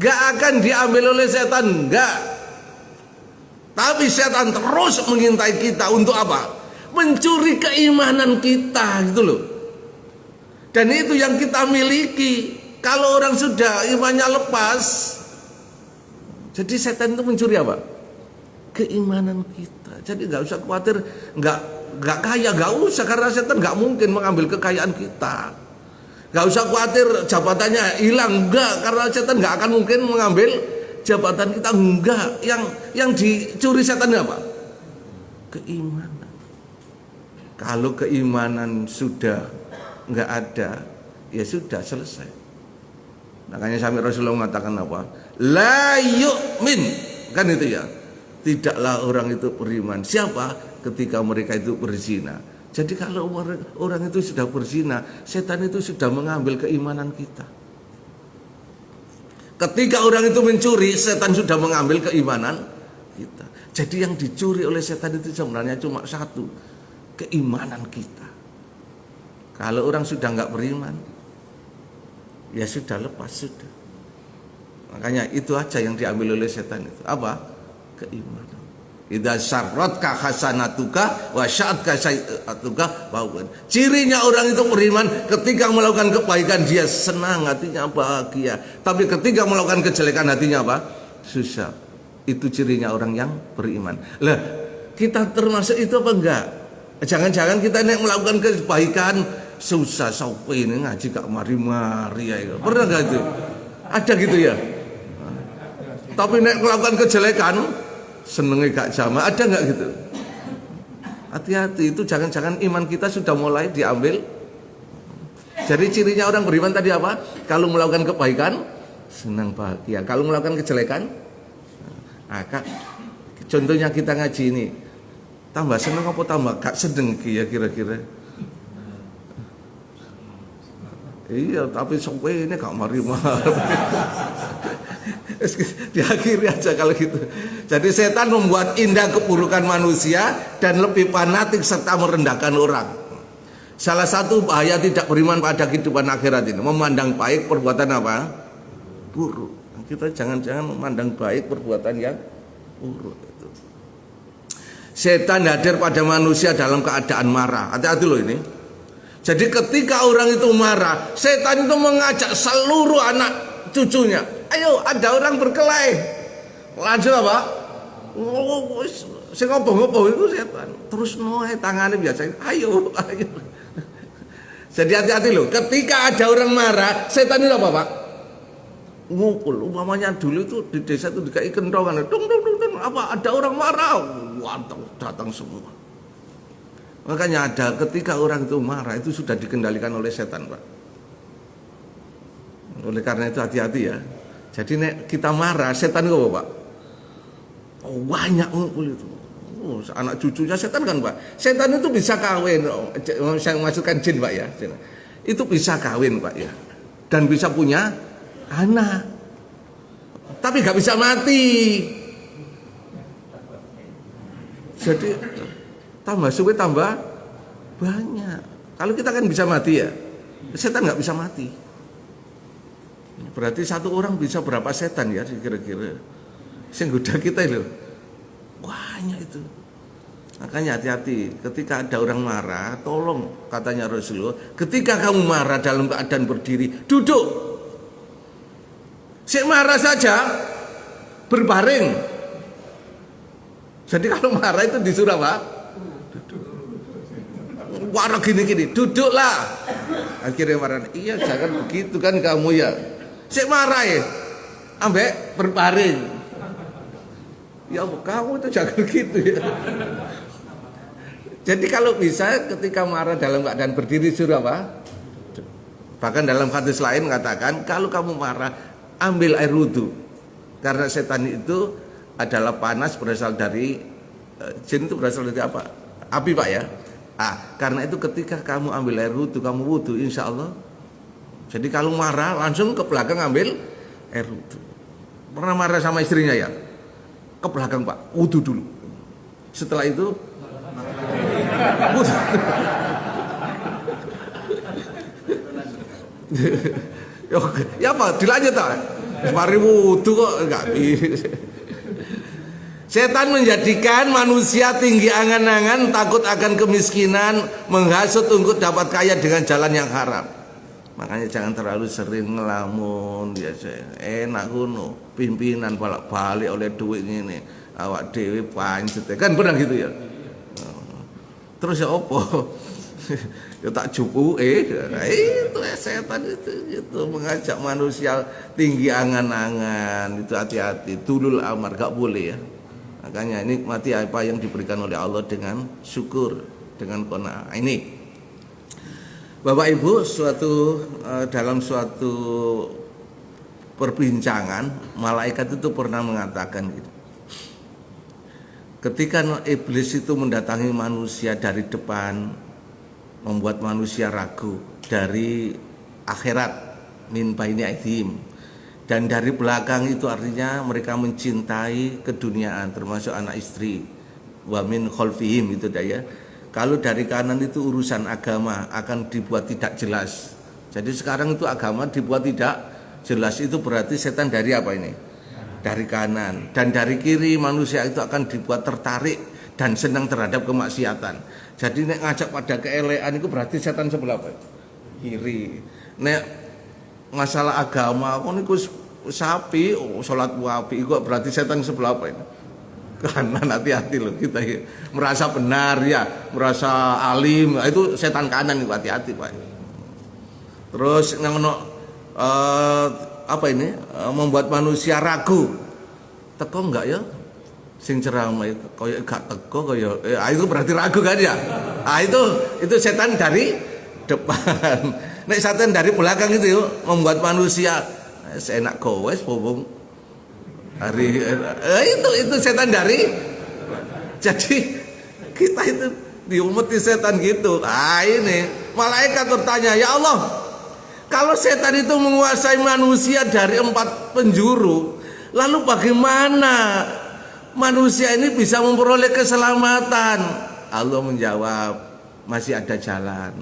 gak akan diambil oleh setan, gak. Tapi setan terus mengintai kita untuk apa? Mencuri keimanan kita gitu loh. Dan itu yang kita miliki. Kalau orang sudah imannya lepas, jadi setan itu mencuri apa? Keimanan kita. Jadi nggak usah khawatir, nggak kaya, nggak usah, karena setan nggak mungkin mengambil kekayaan kita. Nggak usah khawatir jabatannya hilang, enggak, karena setan nggak akan mungkin mengambil jabatan kita, enggak. Yang dicuri setan apa? Keimanan. Kalau keimanan sudah nggak ada, ya sudah selesai. Makanya sampai Rasulullah mengatakan apa? La yu'min, kan itu ya. Tidaklah orang itu beriman. Siapa? Ketika mereka itu berzina. Jadi kalau orang itu sudah berzina, setan itu sudah mengambil keimanan kita. Ketika orang itu mencuri, setan sudah mengambil keimanan kita. Jadi yang dicuri oleh setan itu sebenarnya cuma satu, keimanan kita. Kalau orang sudah nggak beriman, ya sudah lepas sudah. Makanya itu aja yang diambil oleh setan itu. Apa? Keimanan. Idza syarratka hasanatuka wa sya'atka sayi'atuka bahwa cirinya orang itu beriman, ketika melakukan kebaikan dia senang, hatinya bahagia. Tapi ketika melakukan kejelekan hatinya apa? Susah. Itu cirinya orang yang beriman. Lah, kita termasuk itu apa enggak? Jangan-jangan kita nek melakukan kebaikan susah sampai ini ngaji gak mari-mari ya. Pernah enggak itu? Ada gitu ya? Tapi nek melakukan kejelekan senengnya gak jamaah, ada nggak gitu? Hati-hati, itu jangan-jangan iman kita sudah mulai diambil. Jadi cirinya orang beriman tadi apa? Kalau melakukan kebaikan senang bahagia, kalau melakukan kejelekan contohnya kita ngaji ini tambah seneng apa tambah gak seneng ya kira-kira? Iya, tapi sampai ini gak mari-mari. Diakhiri aja kalau gitu. Jadi setan membuat indah keburukan manusia dan lebih fanatik serta merendahkan orang. Salah satu bahaya tidak beriman pada kehidupan akhirat ini, memandang baik perbuatan apa? Buruk. Kita jangan-jangan memandang baik perbuatan yang buruk itu. Setan hadir pada manusia dalam keadaan marah. Hati-hati loh ini. Jadi ketika orang itu marah, setan itu mengajak seluruh anak cucunya, ayo ada orang berkelahi. Langsung apa? Saya ngobong-ngobong itu setan. Terus noe tangannya biasa, ayo. Jadi hati-hati loh. Ketika ada orang marah, setan itu apa Pak? Ngukul. Umpamanya dulu itu di desa itu dikai kentongan. Dung, apa ada orang marah? Wah, datang semua. Makanya ada ketika orang itu marah itu sudah dikendalikan oleh setan Pak. Oleh karena itu hati-hati ya. Jadi nek kita marah, setan itu apa Pak? Oh, banyak ngumpul itu. Oh, anak cucunya setan kan Pak. Setan itu bisa kawin. Saya masukkan jin Pak ya. Itu bisa kawin Pak ya. Dan bisa punya anak. Tapi gak bisa mati. Jadi tambah suwe tambah banyak. Kalau kita kan bisa mati ya. Setan gak bisa mati. Berarti satu orang bisa berapa setan ya kira-kira. Yang goda kita itu banyak itu. Makanya hati-hati ketika ada orang marah, tolong katanya Rasulullah, ketika kamu marah dalam keadaan berdiri, duduk. Sik marah saja berbaring. Jadi kalau marah itu disuruh apa? Duduk. Marah gini-gini, duduklah. Akhirnya marah, iya jangan begitu kan kamu ya. Sik marah ya, ambek berbaring. Ya kamu itu jangan gitu ya. Jadi kalau bisa ketika marah dalam keadaan berdiri suruh apa? Bahkan dalam hadis lain mengatakan kalau kamu marah ambil air wudhu. Karena setan itu adalah panas berasal dari jin itu berasal dari apa? Api Pak ya. Karena itu ketika kamu ambil air wudhu, kamu wudhu insya Allah. Jadi kalau marah langsung ke belakang ambil air wudhu. Pernah marah sama istrinya ya? Ke belakang Pak, wudhu dulu. Setelah itu ya Pak, dilanjut tak? Mari wudhu kok enggak bisa. Setan menjadikan manusia tinggi angan-angan, takut akan kemiskinan, menghasut untuk dapat kaya dengan jalan yang haram. Makanya jangan terlalu sering ngelamun biasa. Enak kuno, pimpinan balik oleh duit ini, awak dewi pancet. Kan pernah gitu ya. Terus ya opo? Ya tak cupu nah itu setan itu mengajak manusia tinggi angan-angan, itu hati-hati, tulul amar, gak boleh ya. Makanya nikmati apa yang diberikan oleh Allah dengan syukur, dengan qanaah. Ini Bapak Ibu, dalam suatu perbincangan malaikat itu pernah mengatakan gitu. Ketika iblis itu mendatangi manusia dari depan, membuat manusia ragu dari akhirat, min baini aidhim, dan dari belakang itu artinya mereka mencintai keduniaan termasuk anak istri, wa min khalfihim itu ya. Kalau dari kanan itu urusan agama akan dibuat tidak jelas. Jadi sekarang itu agama dibuat tidak jelas, itu berarti setan dari apa ini? Dari kanan. Dan dari kiri manusia itu akan dibuat tertarik dan senang terhadap kemaksiatan. Jadi nek ngajak pada keelean itu berarti setan sebelah apa? Kiri. Nek masalah agama aku niku sapi, salat wapi kok berarti setan sebelah apa ini? Kanan. Hati-hati loh kita ya. Merasa benar ya, merasa alim, itu setan kanan itu, hati-hati Pak. Terus ngono apa ini? Membuat manusia ragu. Teko enggak ya? Sing ceramah koyo gak teko koyo itu berarti ragu kan ya? Itu setan dari depan. Nek setan dari belakang itu membuat manusia seenak gowes bobong hari itu setan dari. Jadi kita itu diumeti setan gitu. Ini malaikat bertanya, "Ya Allah, kalau setan itu menguasai manusia dari 4 penjuru, lalu bagaimana manusia ini bisa memperoleh keselamatan?" Allah menjawab, masih ada jalan,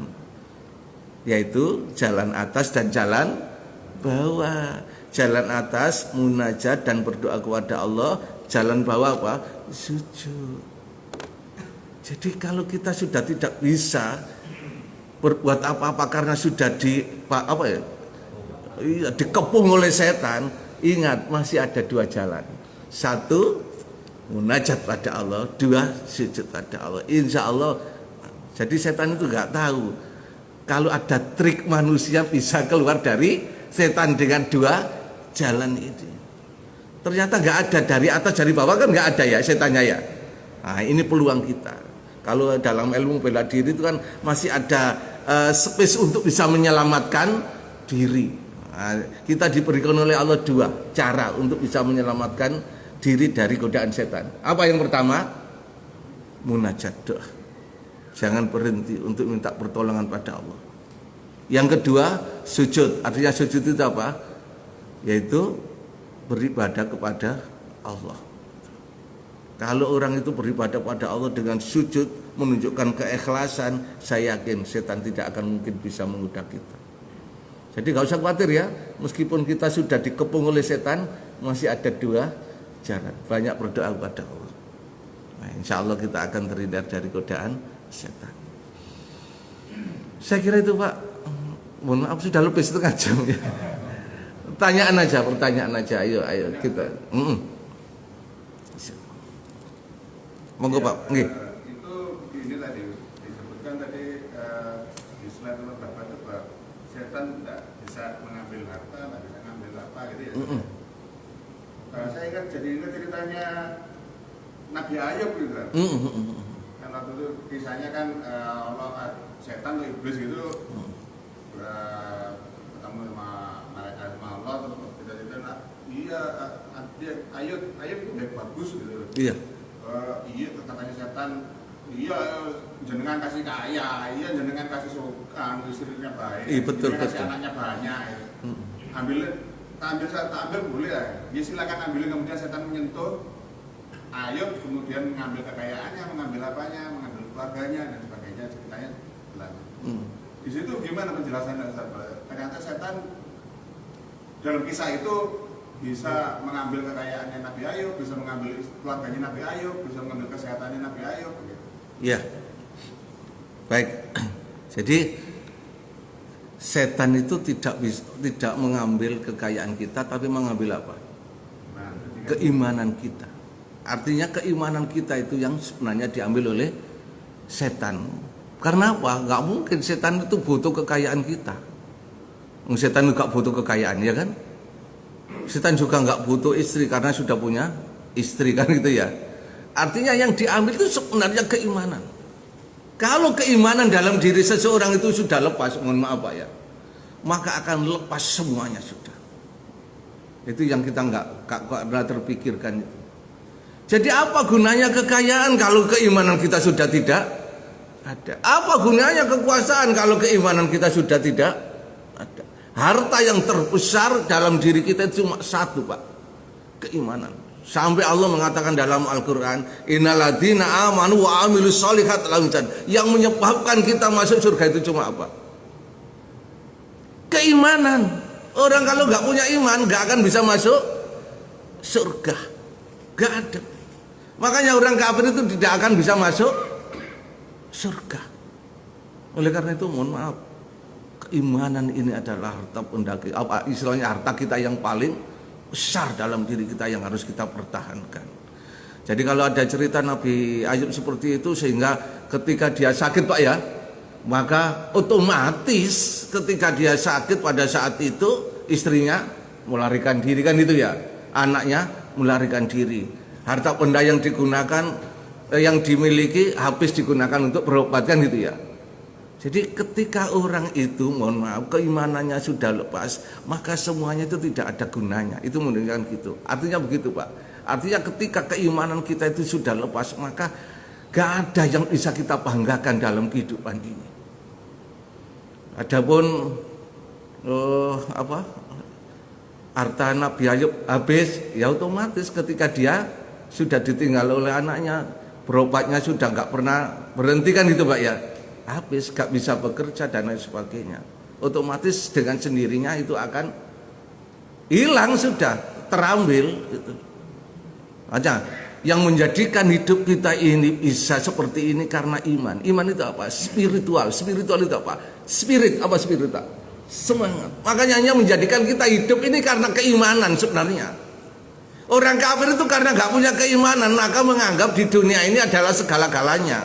yaitu jalan atas dan jalan bawah. Jalan atas munajat dan berdoa kepada Allah, jalan bawah apa? Sujud. Jadi kalau kita sudah tidak bisa berbuat apa-apa karena sudah dikepung oleh setan, ingat masih ada dua jalan. Satu, munajat pada Allah. Dua, sujud pada Allah. Insya Allah. Jadi setan itu nggak tahu kalau ada trik manusia bisa keluar dari setan dengan dua jalan ini. Ternyata nggak ada, dari atas dari bawah kan nggak ada ya setannya ya. Nah ini peluang kita. Kalau dalam ilmu bela diri itu kan masih ada space untuk bisa menyelamatkan diri. Nah, kita diberikan oleh Allah dua cara untuk bisa menyelamatkan diri dari godaan setan. Apa yang pertama? Munajat, doa. Jangan berhenti untuk minta pertolongan pada Allah. Yang kedua, sujud. Artinya sujud itu apa? Yaitu beribadah kepada Allah. Kalau orang itu beribadah pada Allah dengan sujud, menunjukkan keikhlasan, saya yakin setan tidak akan mungkin bisa menggoda kita. Jadi gak usah khawatir ya, meskipun kita sudah dikepung oleh setan, masih ada dua jalan. Banyak berdoa kepada Allah. Nah, insya Allah kita akan terhindar dari godaan setan. Saya kira itu Pak. Mohon maaf sudah lebih setengah jam ya. Pertanyaan aja. Ayo kita. Monggo Pak. Nggih. Itu ini tadi disebutkan tadi di slide nomor berapa itu Pak, setan tidak bisa mengambil harta, tidak bisa mengambil apa gitu ya. Saya ingat jadi ingat ceritanya Nabi Ayub gitu kan. Kan waktu itu kisahnya kan Allah setan atau iblis gitu ketemu sama malaikat sama Allah terus cerita-cerita iya Ayub itu bagus gitu. Iya. Iya katanya setan, iya jenengan kasih kaya, iya jenengan kasih suka, istrinya baik, iya, betul, kasih anaknya banyak, ambil boleh ya, ya silakan ambilin. Kemudian setan menyentuh Ayub, kemudian mengambil kekayaannya, mengambil apanya, mengambil keluarganya dan sebagainya, ceritanya jelas. Di situ gimana penjelasannya Ustaz? Ternyata setan dalam kisah itu bisa mengambil kekayaannya Nabi Ayub, bisa mengambil keluarganya Nabi Ayub, bisa mengambil kesehatannya Nabi Ayub. Iya. Baik. Jadi setan itu tidak mengambil kekayaan kita, tapi mengambil apa? Keimanan kita. Artinya keimanan kita itu yang sebenarnya diambil oleh setan. Karena apa? Gak mungkin setan itu butuh kekayaan kita. Setan juga butuh kekayaan, ya kan? Setan juga nggak butuh istri karena sudah punya istri kan gitu ya. Artinya yang diambil itu sebenarnya keimanan. Kalau keimanan dalam diri seseorang itu sudah lepas, mohon maaf Pak ya, maka akan lepas semuanya sudah. Itu yang kita nggak pernah terpikirkan. Jadi apa gunanya kekayaan kalau keimanan kita sudah tidak ada? Apa gunanya kekuasaan kalau keimanan kita sudah tidak ada? Harta yang terbesar dalam diri kita cuma satu Pak, keimanan. Sampai Allah mengatakan dalam Al-Quran, innalladzina amanu wa amilus sholihat lahum jannah. Yang menyebabkan kita masuk surga itu cuma apa? Keimanan. Orang kalau nggak punya iman nggak akan bisa masuk surga, nggak ada. Makanya orang kafir itu tidak akan bisa masuk surga. Oleh karena itu mohon maaf, keimanan ini adalah harta pendaki, istilahnya harta kita yang paling besar dalam diri kita yang harus kita pertahankan. Jadi kalau ada cerita Nabi Ayub seperti itu, sehingga ketika dia sakit Pak ya, maka otomatis ketika dia sakit pada saat itu istrinya melarikan diri kan itu ya, anaknya melarikan diri. Harta benda yang digunakan, yang dimiliki habis digunakan untuk berobat kan gitu ya. Jadi ketika orang itu, mohon maaf, keimanannya sudah lepas, maka semuanya itu tidak ada gunanya. Itu menunjukkan gitu. Artinya begitu Pak. Artinya ketika keimanan kita itu sudah lepas, maka gak ada yang bisa kita banggakan dalam kehidupan ini. Adapun harta Nabi Ayub habis, ya otomatis ketika dia sudah ditinggal oleh anaknya, berobatnya sudah gak pernah berhenti kan gitu Pak ya. Habis, gak bisa bekerja dan lain sebagainya. Otomatis dengan sendirinya itu akan hilang sudah, terambil gitu. Aja yang menjadikan hidup kita ini bisa seperti ini karena iman. Iman itu apa? Spiritual. Spiritual itu apa? Spirit apa spiritual? Semangat. Makanya yang menjadikan kita hidup ini karena keimanan sebenarnya. Orang kafir itu karena nggak punya keimanan, maka menganggap di dunia ini adalah segala-galanya.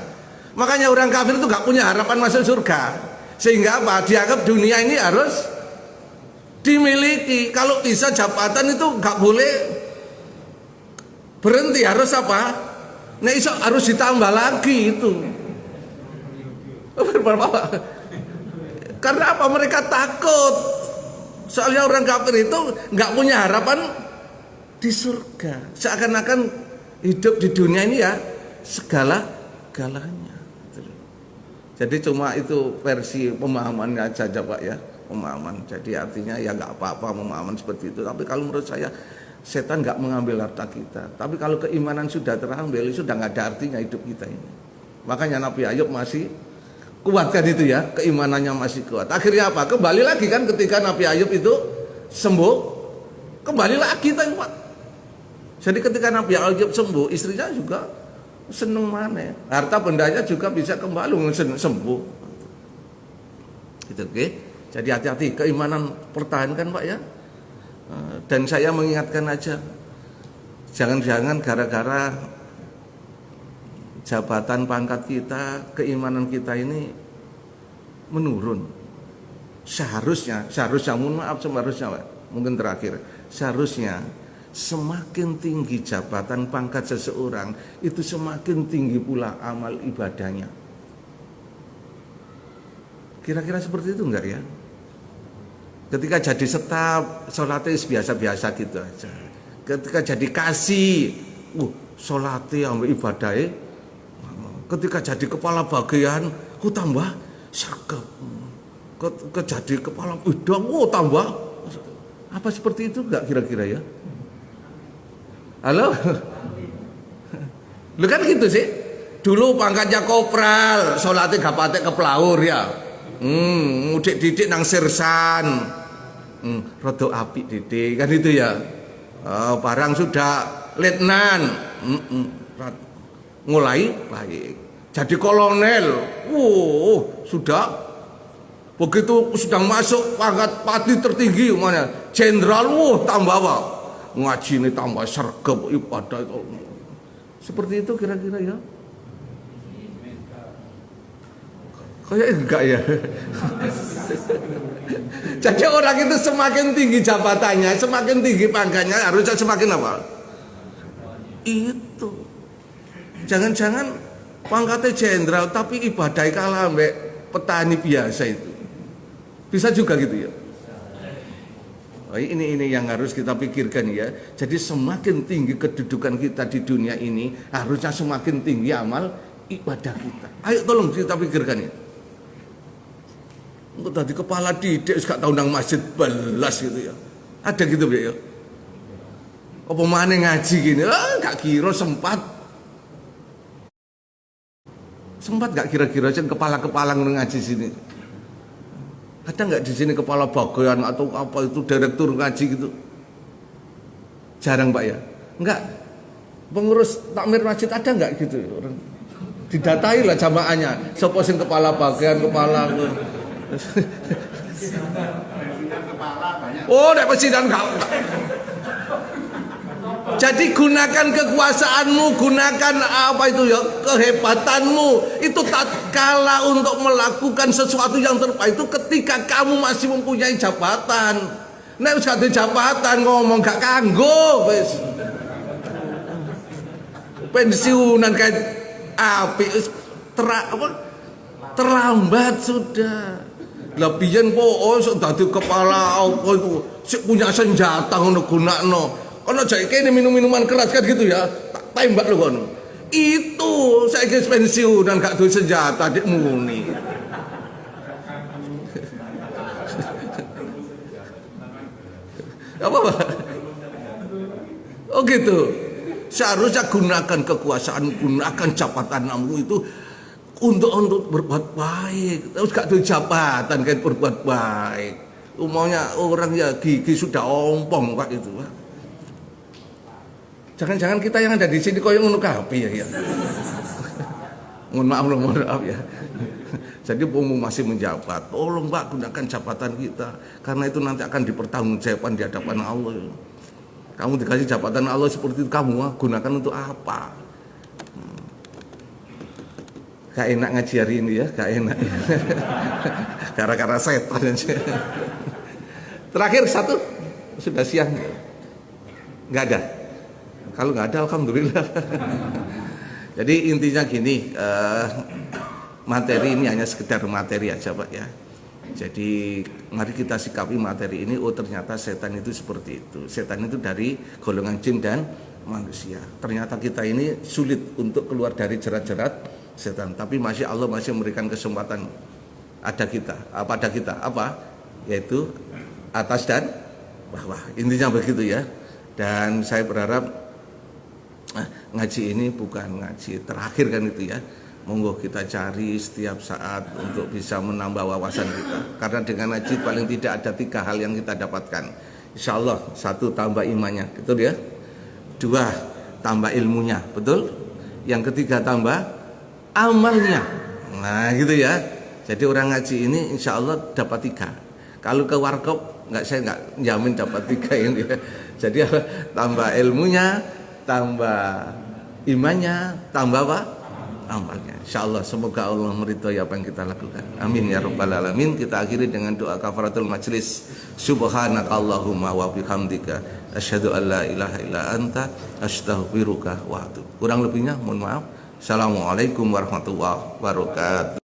Makanya orang kafir itu nggak punya harapan masuk surga. Sehingga apa? Dianggap dunia ini harus dimiliki. Kalau bisa jabatan itu nggak boleh berhenti, harus apa? Nah, harus ditambah lagi itu. Karena apa? Mereka takut. Soalnya orang kafir itu nggak punya harapan di surga. Seakan-akan hidup di dunia ini ya segala-galanya. Jadi cuma itu versi pemahamannya saja Pak ya, pemahaman. Jadi artinya ya nggak apa-apa pemahaman seperti itu. Tapi kalau menurut saya setan nggak mengambil harta kita. Tapi kalau keimanan sudah terambil, sudah nggak ada artinya hidup kita ini. Makanya Nabi Ayub masih kuatkan itu ya, keimanannya masih kuat. Akhirnya apa? Kembali lagi kan ketika Nabi Ayub itu sembuh, kembali lagi kita kuat. Jadi ketika Nabi Ayub sembuh, istrinya juga seneng mana, harta bendanya juga bisa kembali sembuh. Itu oke. Jadi hati-hati, keimanan pertahankan Pak ya. Dan saya mengingatkan aja, jangan-jangan gara-gara jabatan pangkat kita, keimanan kita ini menurun. Seharusnya mohon maaf, seharusnya mungkin terakhir, seharusnya semakin tinggi jabatan pangkat seseorang, itu semakin tinggi pula amal ibadahnya. Kira-kira seperti itu enggak ya? Ketika jadi staf, sholatnya biasa-biasa gitu aja. Ketika jadi kasih, sholatnya sama ibadahnya. Ketika jadi kepala bagian, tambah sergap. Ketika jadi kepala bidang, tambah. Apa seperti itu enggak kira-kira ya? Halo? Lu kan gitu sih. Dulu pangkatnya kopral, sholatnya gak patek ke pelaur ya. Mudik didik nang sirsan. Rodo api didik kan itu ya. Barang sudah letnan. Mulai baik. Jadi kolonel. Sudah begitu sudah masuk pangkat pati tertinggi mana? Jenderal, tambah apa? Ngaji ini tambah sergap ibadah itu. Seperti itu kira-kira ya. Kayak enggak ya. Jadi orang itu semakin tinggi jabatannya, semakin tinggi pangkatnya, harusnya semakin apa? Itu. Jangan-jangan pangkatnya jenderal tapi ibadah kalah mbak petani biasa itu. Bisa juga gitu ya. Ini yang harus kita pikirkan ya. Jadi semakin tinggi kedudukan kita di dunia ini, harusnya semakin tinggi amal ibadah kita. Ayo tolong kita pikirkan ya. Untuk tadi kepala didik gak tahu nang masjid belas gitu ya. Ada gitu ya. Apa mana ngaji gini? Gak kira sempat gak kira-kira aja kepala-kepala ngaji sini. Ada nggak di sini kepala bagian atau apa itu direktur ngaji gitu? Jarang Pak ya? Enggak. Pengurus takmir masjid ada nggak gitu? Didatai lah jamaahnya. Sopo sing kepala bagian, kepala. Oh, nek presiden enggak. Jadi gunakan kekuasaanmu, gunakan apa itu ya, kehebatanmu. Itu tatkala untuk melakukan sesuatu yang terbaik itu ketika kamu masih mempunyai jabatan. Nek wis gak jabatan ngomong gak kanggo wis. Pensiunan kayak api terlambat sudah. Lebihan sok dadi kepala apa itu sik punya senjata ngono gunakno. Kalau jadi kene minum-minuman keras kan gitu ya, tak tembak lu kono. Itu saya guys pensiun dan gak duwe senjata dik muni. Apa? Oh gitu. Seharusnya gunakan kekuasaan, gunakan jabatanmu itu untuk berbuat baik. Terus gak duwe jabatan kan berbuat baik. Umumnya orang ya gigi sudah ompong Pak itu Pak. Jangan-jangan kita yang ada di sini koyo ngono kabeh ya. Mohon maaf ya. Jadi umum masih menjabat, tolong Pak gunakan jabatan kita, karena itu nanti akan dipertanggungjawabkan di hadapan Allah. Kamu dikasih jabatan Allah seperti itu, kamu gunakan untuk apa? Gak enak ngaji hari ini ya, gak enak. Gara-gara setan aja. Terakhir satu, sudah siang, nggak ada. Kalau nggak ada, alhamdulillah. Jadi intinya gini, materi ini hanya sekedar materi aja Pak ya. Jadi mari kita sikapi materi ini, oh ternyata setan itu seperti itu. Setan itu dari golongan jin dan manusia. Ternyata kita ini sulit untuk keluar dari jerat-jerat setan. Tapi masih Allah masih memberikan kesempatan pada kita. Apa? Yaitu atas dan bawah. Intinya begitu ya. Dan saya berharap ngaji ini bukan ngaji terakhir kan itu ya. Monggo kita cari setiap saat untuk bisa menambah wawasan kita. Karena dengan ngaji paling tidak ada 3 hal yang kita dapatkan. Insya Allah 1 tambah imannya, betul ya. 2 tambah ilmunya, betul. Yang 3 tambah amalnya. Nah gitu ya. Jadi orang ngaji ini insya Allah dapat 3. Kalau ke warkop saya nggak jamin dapat 3 ini. Ya. Jadi tambah ilmunya, tambah imannya, tambah apa? Amalnya. Insyaallah semoga Allah meridhai apa yang kita lakukan. Amin ya rabbal alamin. Kita akhiri dengan doa kafaratul majlis. Subhanakallahumma wa bihamdika asyhadu an la ilaha illa anta astaghfiruka wa atubu. Kurang lebihnya mohon maaf. Assalamualaikum warahmatullahi wabarakatuh.